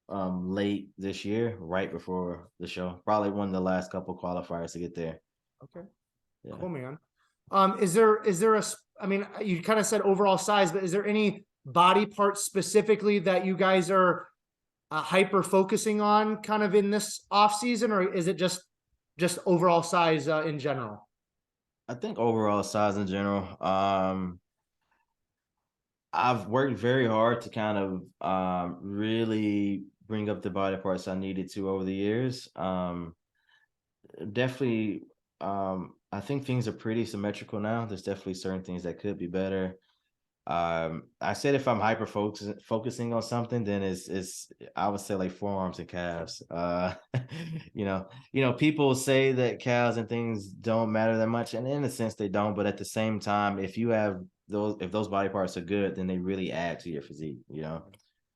late this year, right before the show, probably one of the last couple qualifiers to get there. Okay. Yeah. Cool, man. Is there I mean, you kind of said overall size, but is there any body parts specifically that you guys are hyper focusing on kind of in this off season, or is it just overall size in general? I think overall size in general. I've worked very hard to kind of really bring up the body parts I needed to over the years. Definitely, I think things are pretty symmetrical now. There's definitely certain things that could be better. I said if I'm hyper focusing on something, then it's I would say like forearms and calves. People say that calves and things don't matter that much, and in a sense they don't. But at the same time, if those body parts are good, then they really add to your physique.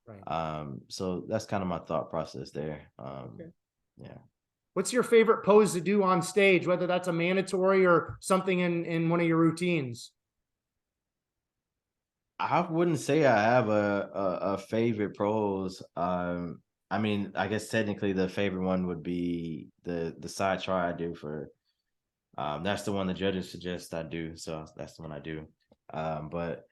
Right. So that's kind of my thought process there. Okay. Yeah. What's your favorite pose to do on stage, whether that's a mandatory or something in one of your routines? I wouldn't say I have a favorite pros. I mean, I guess technically the favorite one would be the side try I do for. That's the one the judges suggest I do, so that's the one I do. But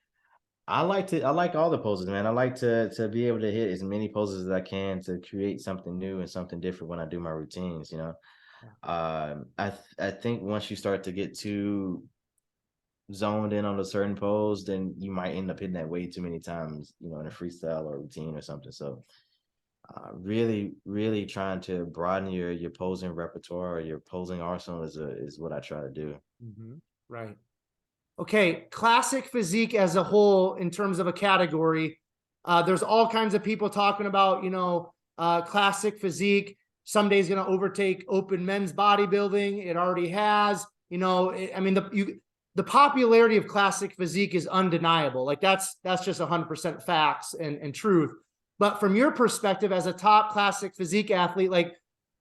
I like all the poses, man. I like to be able to hit as many poses as I can to create something new and something different when I do my routines. I think once you start to get too zoned in on a certain pose, then you might end up hitting that way too many times, in a freestyle or routine or something. So really, really trying to broaden your posing repertoire or your posing arsenal is what I try to do. Mm-hmm. Right. Okay, classic physique as a whole in terms of a category. There's all kinds of people talking about, classic physique someday is going to overtake open men's bodybuilding. It already has. I mean, the popularity of classic physique is undeniable. Like that's just 100% facts and truth. But from your perspective as a top classic physique athlete, like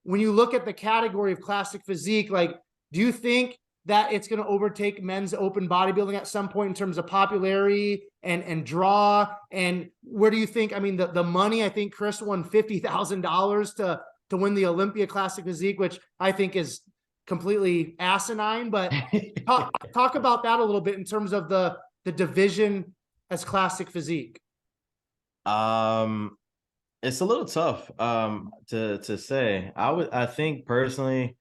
when you look at the category of classic physique, like do you think that it's going to overtake men's open bodybuilding at some point in terms of popularity and draw? And where do you think, I mean, the money, I think Chris won $50,000 to win the Olympia Classic Physique, which I think is completely asinine, but talk about that a little bit in terms of the division as classic physique. It's a little tough to say. I think personally,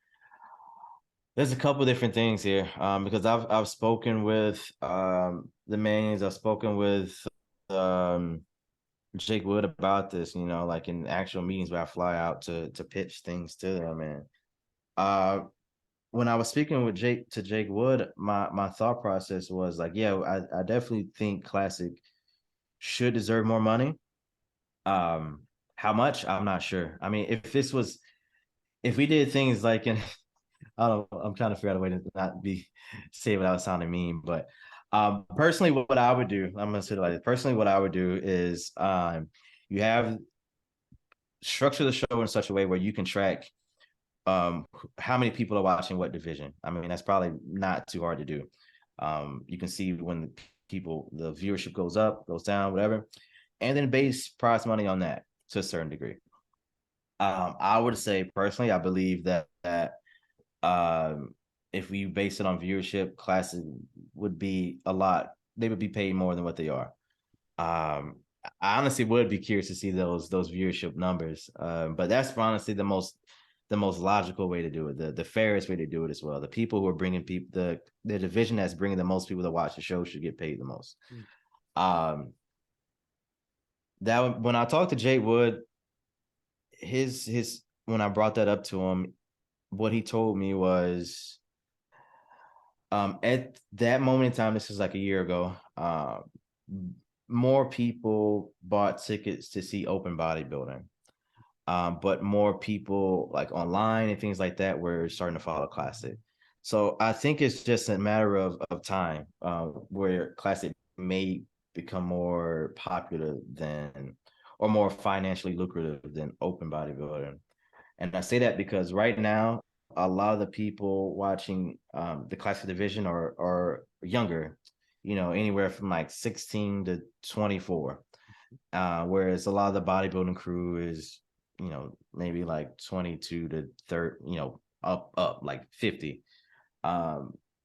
There's a couple different things here, because I've spoken with the mains, I've spoken with um, Jake Wood about this, like in actual meetings where I fly out to pitch things to them. And uh, when I was speaking with Jake Wood, my thought process was like, yeah, I definitely think Classic should deserve more money. Um, how much? I'm not sure. I mean, if we did things like in I don't know, I'm trying to figure out a way to not be say without sounding mean, but personally what I would do, I'm gonna say it like this. Personally, what I would do is you have structure the show in such a way where you can track how many people are watching what division. I mean, that's probably not too hard to do. You can see when the viewership goes up, goes down, whatever, and then base prize money on that to a certain degree. I would say personally, I believe that um, if we base it on viewership, Classic would be they would be paid more than what they are. I honestly would be curious to see those viewership numbers. But that's honestly the most logical way to do it, the fairest way to do it as well. The people who are bringing people, the division that's bringing the most people to watch the show should get paid the most. Um, that when I talked to Jay Wood, his when I brought that up to him, what he told me was, at that moment in time, this was like a year ago, more people bought tickets to see open bodybuilding. But more people like online and things like that were starting to follow Classic. So I think it's just a matter of time, where Classic may become more popular than, or more financially lucrative than open bodybuilding. And I say that because right now, a lot of the people watching the Classic division are younger, anywhere from like 16 to 24. Whereas a lot of the bodybuilding crew is, maybe like 22 to 30, up like 50.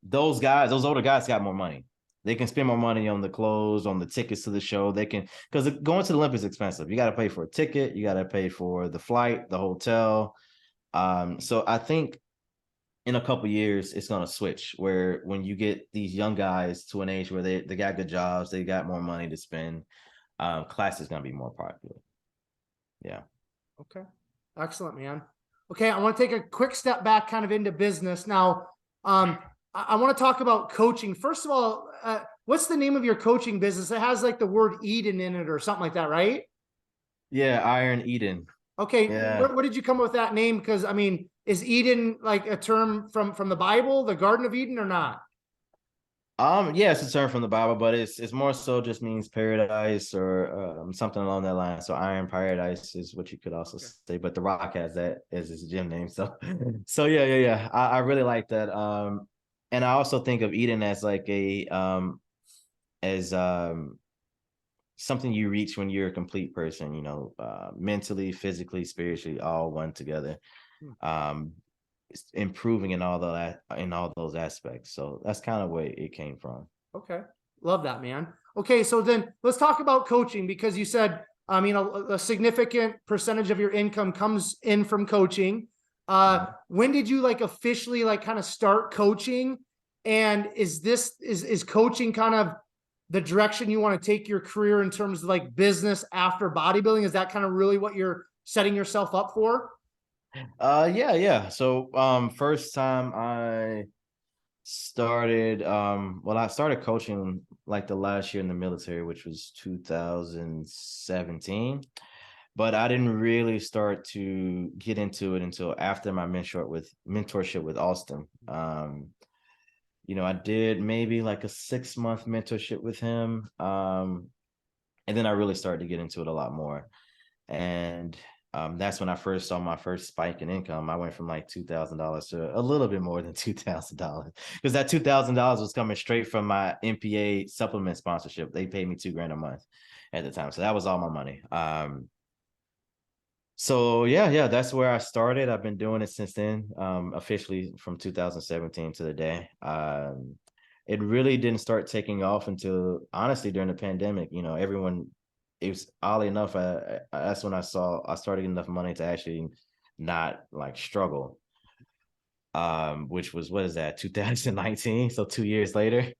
Those older guys got more money. They can spend more money on the clothes, on the tickets to the show. They can, because going to the Olympics is expensive. You got to pay for a ticket, you got to pay for the flight, the hotel. So I think in a couple years it's going to switch, where when you get these young guys to an age where they got good jobs, they got more money to spend, Class is going to be more popular. Yeah. Okay. Excellent, man. Okay. I want to take a quick step back kind of into business. Now, I want to talk about coaching. First of all, what's the name of your coaching business? It has like the word Eden in it or something like that, right? Yeah. Iron Eden. Okay. Yeah. Where did you come up with that name? Because I mean, is Eden like a term from the Bible, the Garden of Eden, or not? Yeah, it's a term from the Bible, but it's more so just means paradise, or something along that line. So Iron Paradise is what you could also say, but The Rock has that as his gym name. So so yeah. I really like that. And I also think of Eden as like as something you reach when you're a complete person, mentally, physically, spiritually, all one together. Um, improving in all those aspects. So that's kind of where it came from. Okay. Love that, man. Okay. So then let's talk about coaching, because you said, I mean, a significant percentage of your income comes in from coaching. When did you like officially like kind of start coaching? And is coaching kind of the direction you want to take your career in terms of like business after bodybuilding? Is that kind of really what you're setting yourself up for? Yeah. So first time I started coaching like the last year in the military, which was 2017. But I didn't really start to get into it until after my mentorship with Austin. I did maybe like a 6-month mentorship with him. And then I really started to get into it a lot more. And that's when I first saw my first spike in income. I went from like $2,000 to a little bit more than $2,000, because that $2,000 was coming straight from my MPA supplement sponsorship. They paid me $2,000 a month at the time, so that was all my money. So yeah, that's where I started. I've been doing it since then, officially from 2017 to the day. It really didn't start taking off until honestly during the pandemic. Everyone, it was oddly enough, that's when I started getting enough money to actually not like struggle. which was, what is that, 2019? So 2 years later.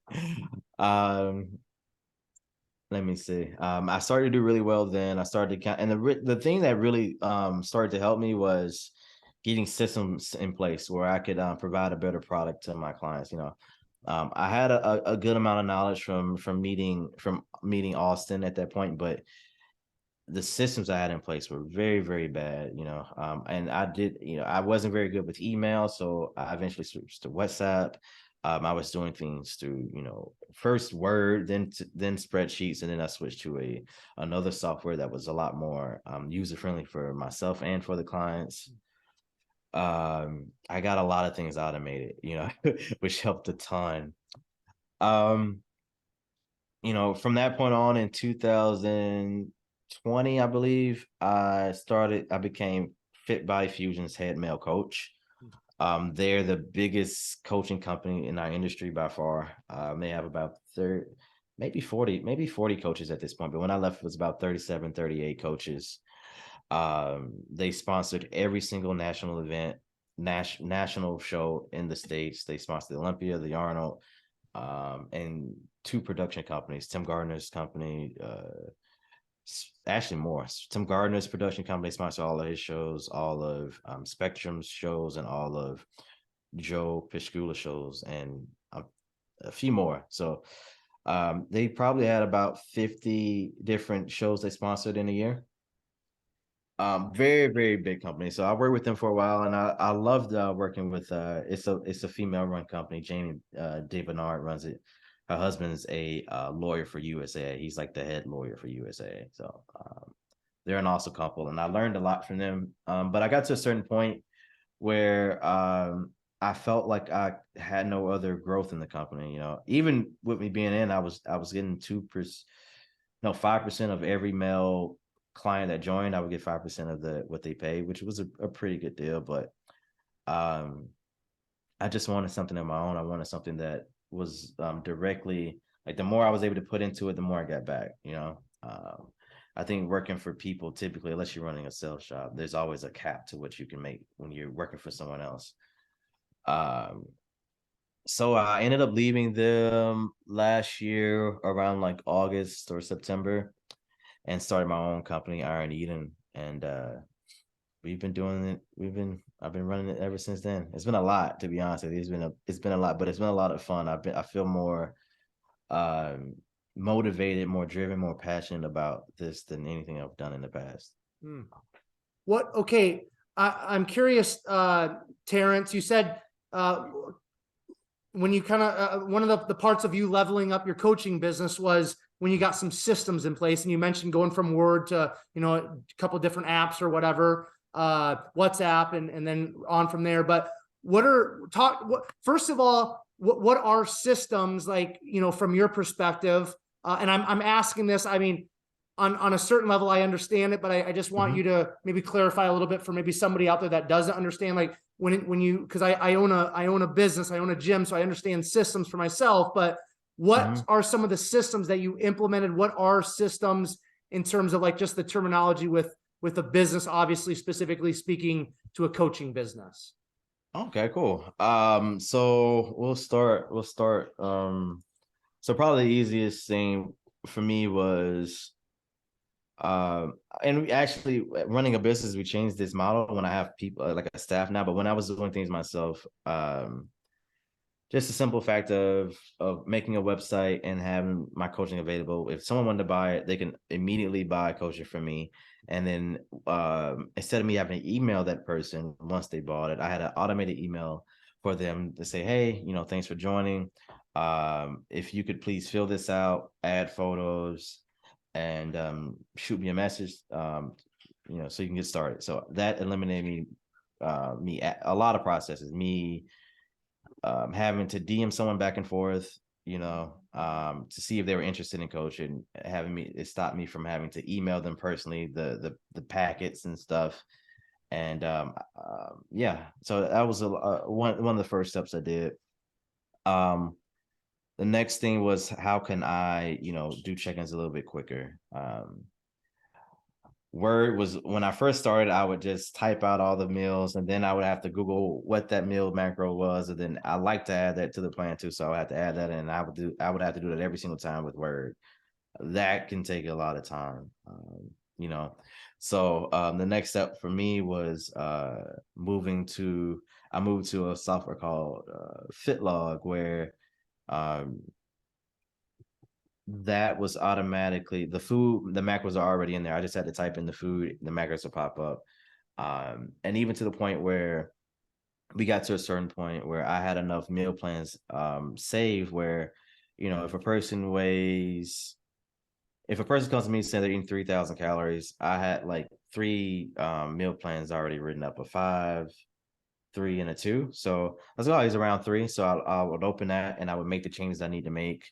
um, let me see. I started to do really well then. I started to count, and the thing that really started to help me was getting systems in place where I could provide a better product to my clients. I had a good amount of knowledge from meeting Austin at that point, but the systems I had in place were very, very bad, and I wasn't very good with email. So I eventually switched to WhatsApp. I was doing things through, first Word, then spreadsheets, and then I switched to another software that was a lot more user friendly for myself and for the clients. I got a lot of things automated, which helped a ton. Um, from that point on in 2020, I believe, I became Fit Body Fusion's head male coach. They're the biggest coaching company in our industry by far. They have about 30, maybe 40 coaches at this point. But when I left, it was about 37, 38 coaches. They sponsored every single national event, national show in the States. They sponsored the Olympia, the Arnold, and 2 production companies, Tim Gardner's company, actually more. Tim Gardner's production company sponsored all of his shows, all of Spectrum's shows, and all of Joe Piscula's shows, and a few more. So they probably had about 50 different shows they sponsored in a year. Very, very big company. So I worked with them for a while, and I loved working with it's a female run company. Jamie DeBernard runs it. Her husband's a lawyer for USA. He's like the head lawyer for USA. So they're an awesome couple, and I learned a lot from them. But I got to a certain point where I felt like I had no other growth in the company. Even with me being in, I was getting 2%, no, 5% of every male client that joined. I would get 5% of what they paid, which was a pretty good deal. But I just wanted something of my own. I wanted something that was directly, like, the more I was able to put into it, the more I got back. I think working for people, typically, unless you're running a sales shop, there's always a cap to what you can make when you're working for someone else. So I ended up leaving them last year around like August or September, and started my own company, Iron Eden. And we've been doing it. I've been running it ever since then. It's been a lot, to be honest with you. It's been a lot, but it's been a lot of fun. I feel more motivated, more driven, more passionate about this than anything I've done in the past. Okay. I'm curious, Terrence, you said when you kind of one of the parts of you leveling up your coaching business was when you got some systems in place, and you mentioned going from Word to, a couple different apps or whatever, WhatsApp, and then on from there. But first of all, what are systems like, from your perspective? And I'm asking this, I mean, on a certain level, I understand it, but I just want you to maybe clarify a little bit for maybe somebody out there that doesn't understand, like because I own a business, I own a gym, so I understand systems for myself, but what are some of the systems that you implemented? What are systems in terms of like just the terminology with a business, obviously specifically speaking to a coaching business? Okay, cool. So we'll start. So probably the easiest thing for me was, and we actually, running a business, we changed this model when I have people, like a staff now, but when I was doing things myself, just a simple fact of making a website and having my coaching available. If someone wanted to buy it, they can immediately buy coaching from me. And then instead of me having to email that person once they bought it, I had an automated email for them to say, hey, thanks for joining. If you could please fill this out, add photos, and shoot me a message, so you can get started. So that eliminated me a lot of processes. Me having to DM someone back and forth, to see if they were interested in coaching, it stopped me from having to email them personally the packets and stuff. And yeah, so that was one of the first steps I did. The next thing was, how can I, do check-ins a little bit quicker? Word was, when I first started, I would just type out all the meals, and then I would have to Google what that meal macro was, and then I like to add that to the plan too. So I had to add that in. I would have to do that every single time with Word. That can take a lot of time, you know. So the next step for me was I moved to a software called FitLog, where um, that was automatically, the macros are already in there. I just had to type in the food, the macros will pop up. And even to the point where we got to a certain point where I had enough meal plans saved where, if a person comes to me saying they're eating 3,000 calories, I had like three meal plans already written up: a 5, 3, and a 2. So I was always around 3. So I would open that and I would make the changes I need to make.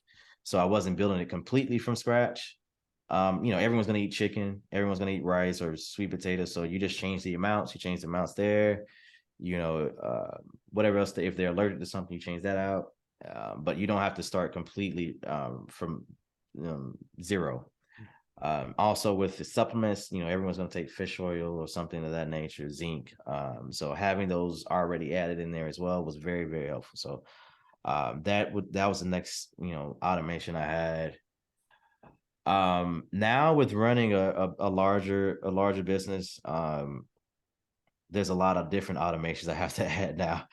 So I wasn't building it completely from scratch. Everyone's going to eat chicken, everyone's going to eat rice or sweet potatoes. So you just change the amounts, there. Whatever else, if they're allergic to something, you change that out. But you don't have to start completely from zero. Also with the supplements, everyone's going to take fish oil or something of that nature, zinc. So having those already added in there as well was very, very helpful. So that was the next, automation I had. Now with running a larger business, there's a lot of different automations I have to add now,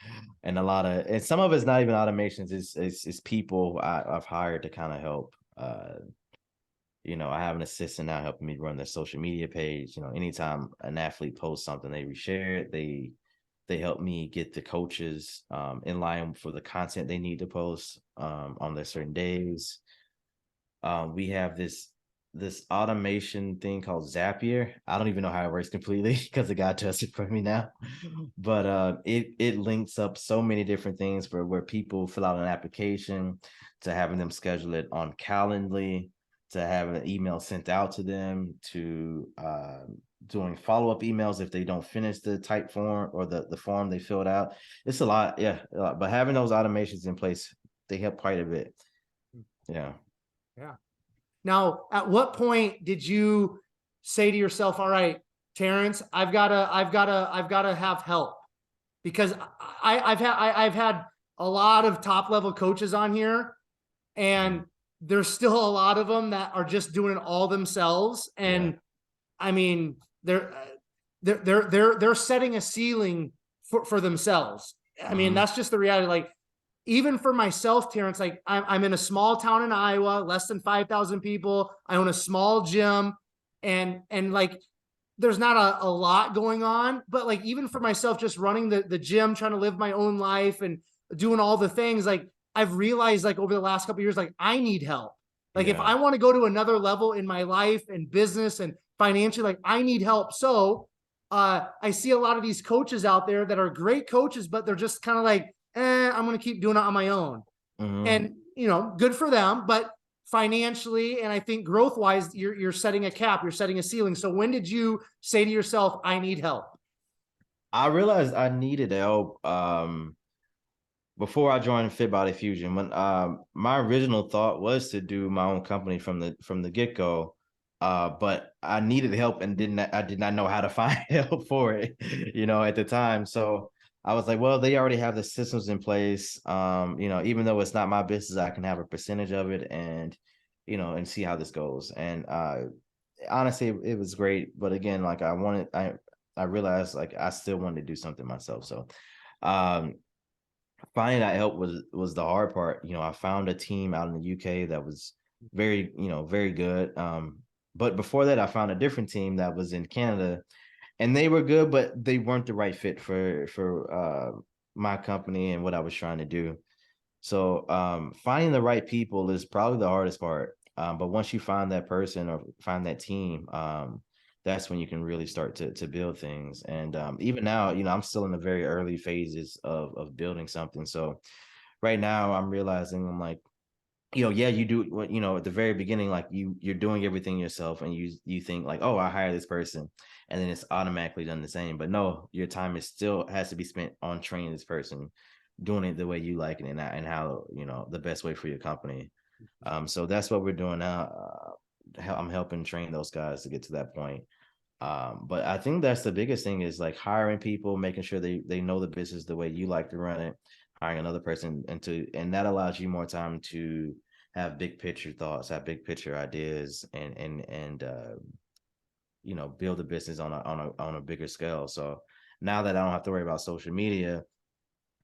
and some of it's not even automations. It's people I've hired to kind of help. I have an assistant now helping me run their social media page. Anytime an athlete posts something, they reshare it. They help me get the coaches in line for the content they need to post on their certain days. We have this automation thing called Zapier. I don't even know how it works completely because the guy does it for me now. But it links up so many different things for where people fill out an application, to having them schedule it on Calendly, to having an email sent out to them, to doing follow-up emails if they don't finish the type form or the form they filled out. It's a lot, yeah. But having those automations in place, they help quite a bit. Yeah. Yeah. Now, at what point did you say to yourself, all right, Terrence, I've gotta have help? Because I've had a lot of top level coaches on here, and there's still a lot of them that are just doing it all themselves. And I mean, they're setting a ceiling for themselves. I mean, that's just the reality. Like, even for myself, Terrence, like I'm in a small town in Iowa, less than 5,000 people. I own a small gym, and like there's not a lot going on, but like even for myself, just running the gym, trying to live my own life and doing all the things, like I've realized like over the last couple of years, like I need help. Like if I want to go to another level in my life and business and financially, like I need help. So I see a lot of these coaches out there that are great coaches, but they're just kind of like, I'm going to keep doing it on my own. And, good for them, but financially, and I think growth wise, you're setting a cap, you're setting a ceiling. So when did you say to yourself, I need help? I realized I needed help before I joined Fit Body Fusion. When my original thought was to do my own company from the get-go. But I needed help and I did not know how to find help for it, at the time. So I was like, well, they already have the systems in place. Even though it's not my business, I can have a percentage of it and, and see how this goes. And honestly, it was great. But again, like I realized like I still wanted to do something myself. So finding that help was the hard part. I found a team out in the UK that was very, very good. But before that, I found a different team that was in Canada, and they were good, but they weren't the right fit for my company and what I was trying to do. So finding the right people is probably the hardest part. But once you find that person or find that team, that's when you can really start to build things. And even now, I'm still in the very early phases of building something. So right now I'm realizing I'm like, you do what, at the very beginning, like you're doing everything yourself and you think like, oh, I hire this person and then it's automatically done the same. But no, your time is still has to be spent on training this person, doing it the way you like it and how, the best way for your company. So that's what we're doing now. I'm helping train those guys to get to that point. But I think that's the biggest thing is like hiring people, making sure they know the business the way you like to run it, hiring another person and that allows you more time to have big picture thoughts, have big picture ideas and build a business on a bigger scale. So now that I don't have to worry about social media,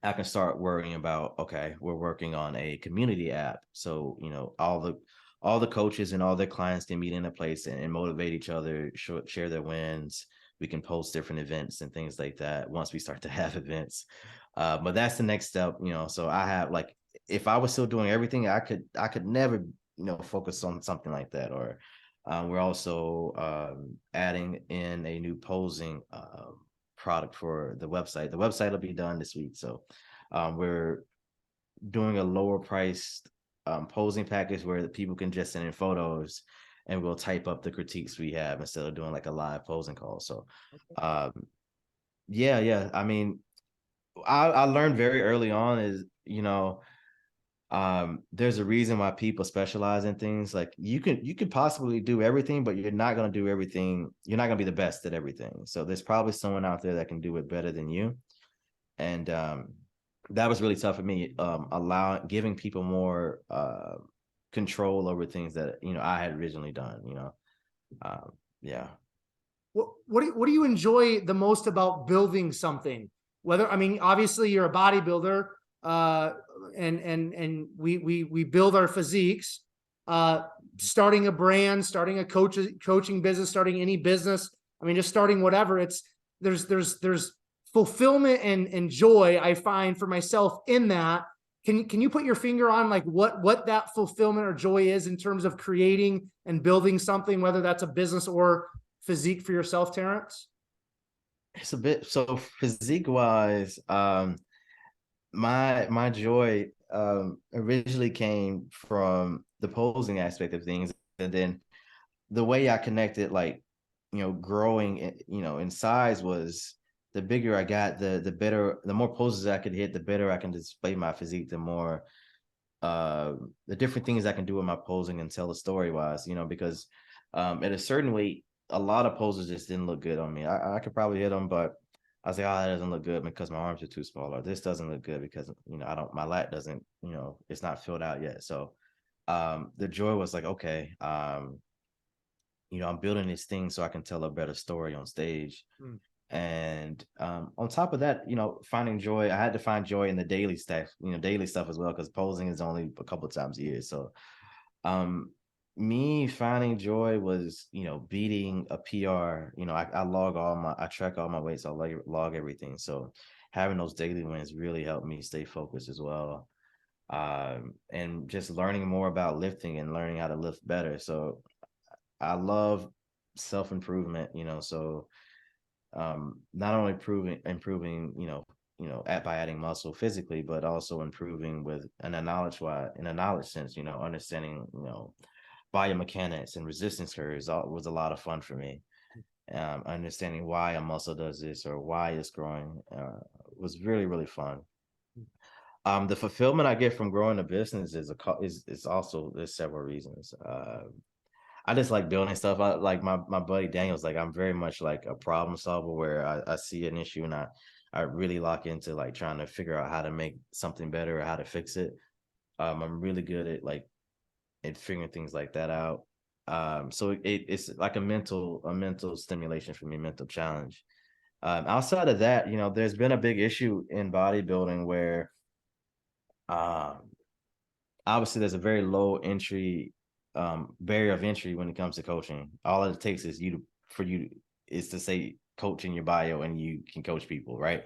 I can start worrying about, okay, we're working on a community app. So, all the coaches and all their clients can meet in a place and motivate each other, share their wins. We can post different events and things like that once we start to have events. But that's the next step, So I have like, if I was still doing everything, I could never, focus on something like that. Or we're also adding in a new posing product for the website. The website will be done this week. So we're doing a lower priced posing package where the people can just send in photos and we'll type up the critiques we have instead of doing like a live posing call. So um, yeah. I mean, I learned very early on is, there's a reason why people specialize in things. Like you could possibly do everything, but you're not going to do everything. You're not going to be the best at everything. So there's probably someone out there that can do it better than you. And that was really tough for me, giving people more control over things that I had originally done. Yeah. What do you enjoy the most about building something? Whether, I mean, obviously you're a bodybuilder, and we build our physiques. Starting a brand, starting a coaching business, starting any business. I mean, just starting whatever. There's fulfillment and joy I find for myself in that. Can you put your finger on like what that fulfillment or joy is in terms of creating and building something, whether that's a business or physique for yourself, Terrence? It's a bit so physique wise. My joy originally came from the posing aspect of things, and then the way I connected, like growing, in size was the bigger I got, the better, the more poses I could hit, the better I can display my physique, the more the different things I can do with my posing and tell a story wise, because at a certain weight, a lot of poses just didn't look good on me. I could probably hit them, but I was like, oh, that doesn't look good because my arms are too small, or this doesn't look good because my lat doesn't, it's not filled out yet. So the joy was like, okay, I'm building this thing so I can tell a better story on stage. Mm. And on top of that, finding joy, I had to find joy in the daily stuff as well, because posing is only a couple of times a year. So me finding joy was, beating a PR. I track all my weights, I log everything. So having those daily wins really helped me stay focused as well. And just learning more about lifting and learning how to lift better. So I love self-improvement, so not only improving, by adding muscle physically, but also improving with in a knowledge sense, understanding, biomechanics and resistance curves was a lot of fun for me. Understanding why a muscle does this or why it's growing was really, really fun. The fulfillment I get from growing a business is also, there's several reasons. I just like building stuff. I like my buddy Daniel's like, I'm very much like a problem solver where I see an issue and I really lock into like trying to figure out how to make something better or how to fix it. I'm really good at figuring things like that out. So it's like a mental stimulation for me, mental challenge. Outside of that, there's been a big issue in bodybuilding where um obviously there's a very low entry barrier of entry when it comes to coaching. All it takes is you is to say coach in your bio and you can coach people, right?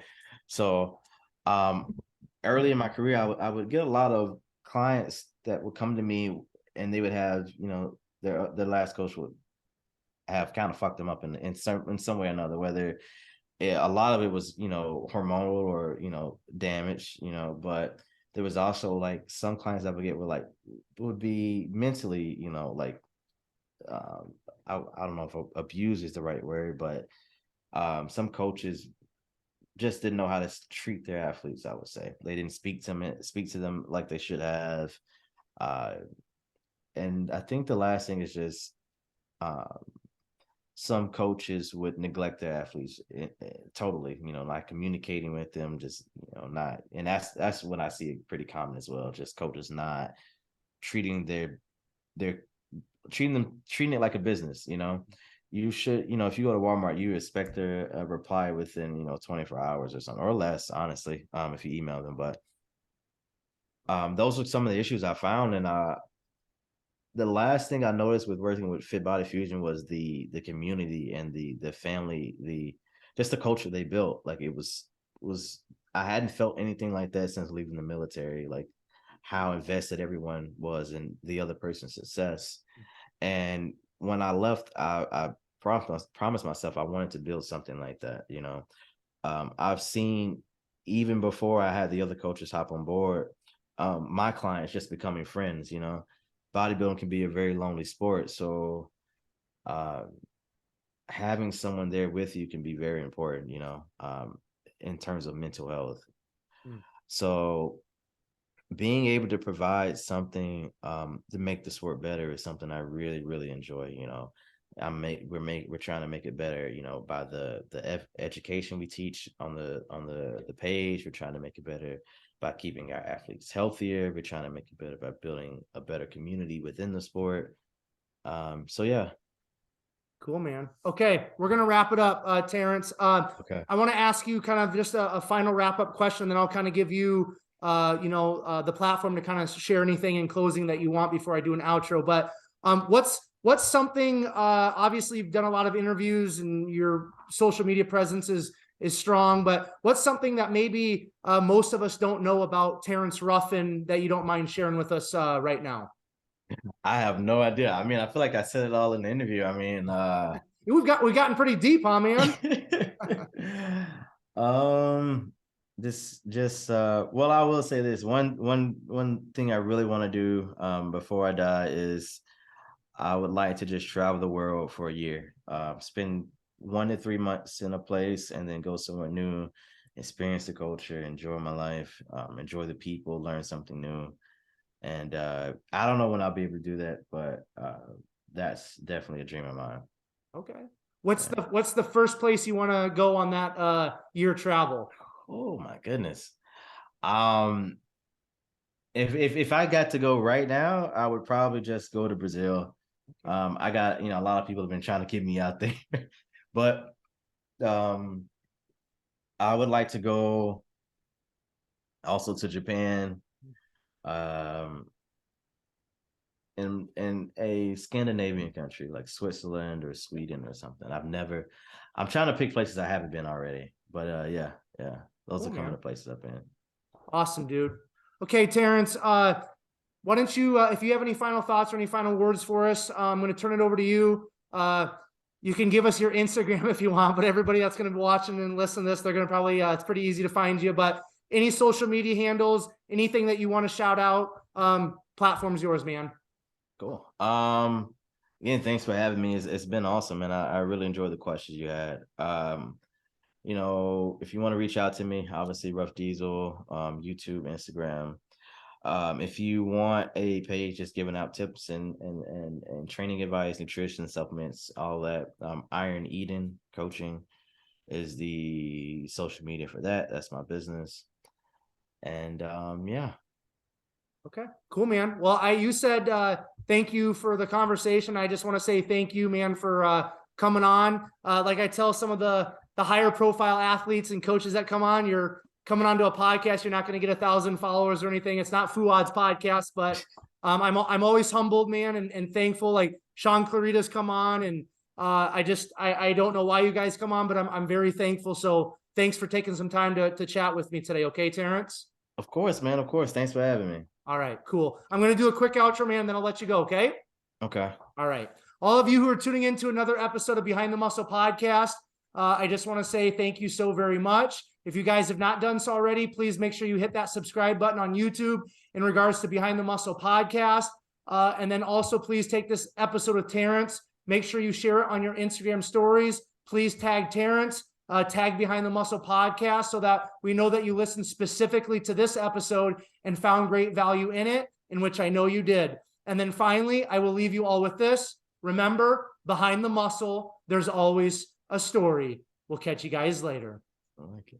So early in my career, I would get a lot of clients that would come to me and they would have, their last coach would have kind of fucked them up in some way or another, whether a lot of it was, hormonal or, damage, but there was also like some clients that would get were like, would be mentally, like, um, I don't know if abuse is the right word, but some coaches just didn't know how to treat their athletes. I would say they didn't speak to them like they should have. Uh, and I think the last thing is just, um, some coaches would neglect their athletes totally, not communicating with them, just, not, and that's what I see pretty common as well. Just coaches not treating their treating it like a business. You should, if you go to Walmart, you expect a reply within, 24 hours or something, or less, honestly, if you email them. But those are some of the issues I found. And the last thing I noticed with working with Fit Body Fusion was the community and the family, just the culture they built. Like it was I hadn't felt anything like that since leaving the military. Like how invested everyone was in the other person's success. And when I left, I promised myself I wanted to build something like that. I've seen, even before I had the other coaches hop on board, my clients just becoming friends. Bodybuilding can be a very lonely sport. So having someone there with you can be very important, in terms of mental health. So being able to provide something to make the sport better is something I really, really enjoy. We're trying to make it better, by the education we teach on the page. We're trying to make it better by keeping our athletes healthier. We're trying to make it better by building a better community within the sport. So yeah. Cool, man. Okay, we're gonna wrap it up, Terrence. Okay. I want to ask you kind of just a final wrap-up question, then I'll kind of give you the platform to kind of share anything in closing that you want before I do an outro. But what's something, obviously you've done a lot of interviews and your social media presence is strong, but what's something that maybe most of us don't know about Terrence Ruffin that you don't mind sharing with us right now? I have no idea. I mean, I feel like I said it all in the interview. I mean, we've gotten pretty deep, huh, man? Well, I will say this. One thing I really want to do before I die is I would like to just travel the world for a year. Spend 1 to 3 months in a place and then go somewhere new, experience the culture, enjoy my life, enjoy the people, learn something new. And I don't know when I'll be able to do that, but that's definitely a dream of mine. Okay. What's the first place you want to go on that year travel? Oh my goodness. If I got to go right now, I would probably just go to Brazil. I got, a lot of people have been trying to get me out there, but I would like to go also to Japan, in a Scandinavian country like Switzerland or Sweden or something. I'm trying to pick places I haven't been already, but yeah, those are coming to places I've been. Awesome, dude. Okay, Terrence, why don't you, if you have any final thoughts or any final words for us, I'm going to turn it over to you. You can give us your Instagram if you want, but everybody that's going to be watching and listening to this, they're going to probably, it's pretty easy to find you, but any social media handles, anything that you want to shout out, platform's yours, man. Cool. Again, thanks for having me. It's been awesome, and I really enjoyed the questions you had. If you want to reach out to me, obviously Rough Diesel, YouTube, Instagram. If you want a page just giving out tips and training advice, nutrition, supplements, all that, Iron Eden Coaching is the social media for that. That's my business. And yeah. Okay, cool, man. Well, you said thank you for the conversation. I just want to say thank you, man, for coming on. Like I tell some of the higher profile athletes and coaches that come on, you're coming onto a podcast, you're not going to get 1,000 followers or anything. It's not Fuad's podcast, but I'm always humbled, man, and thankful. Like Sean Clarita's come on, and I don't know why you guys come on, but I'm very thankful. So thanks for taking some time to chat with me today. Okay, Terrence? Of course, man. Of course. Thanks for having me. All right, cool. I'm going to do a quick outro, man, then I'll let you go. Okay. Okay. All right. All of you who are tuning into another episode of Behind the Muscle podcast, I just want to say thank you so very much. If you guys have not done so already, please make sure you hit that subscribe button on YouTube in regards to Behind the Muscle podcast. And then also please take this episode of Terrence. Make sure you share it on your Instagram stories. Please tag Terrence, tag Behind the Muscle podcast so that we know that you listened specifically to this episode and found great value in it, in which I know you did. And then finally, I will leave you all with this. Remember, behind the muscle, there's always a story. We'll catch you guys later. I like it.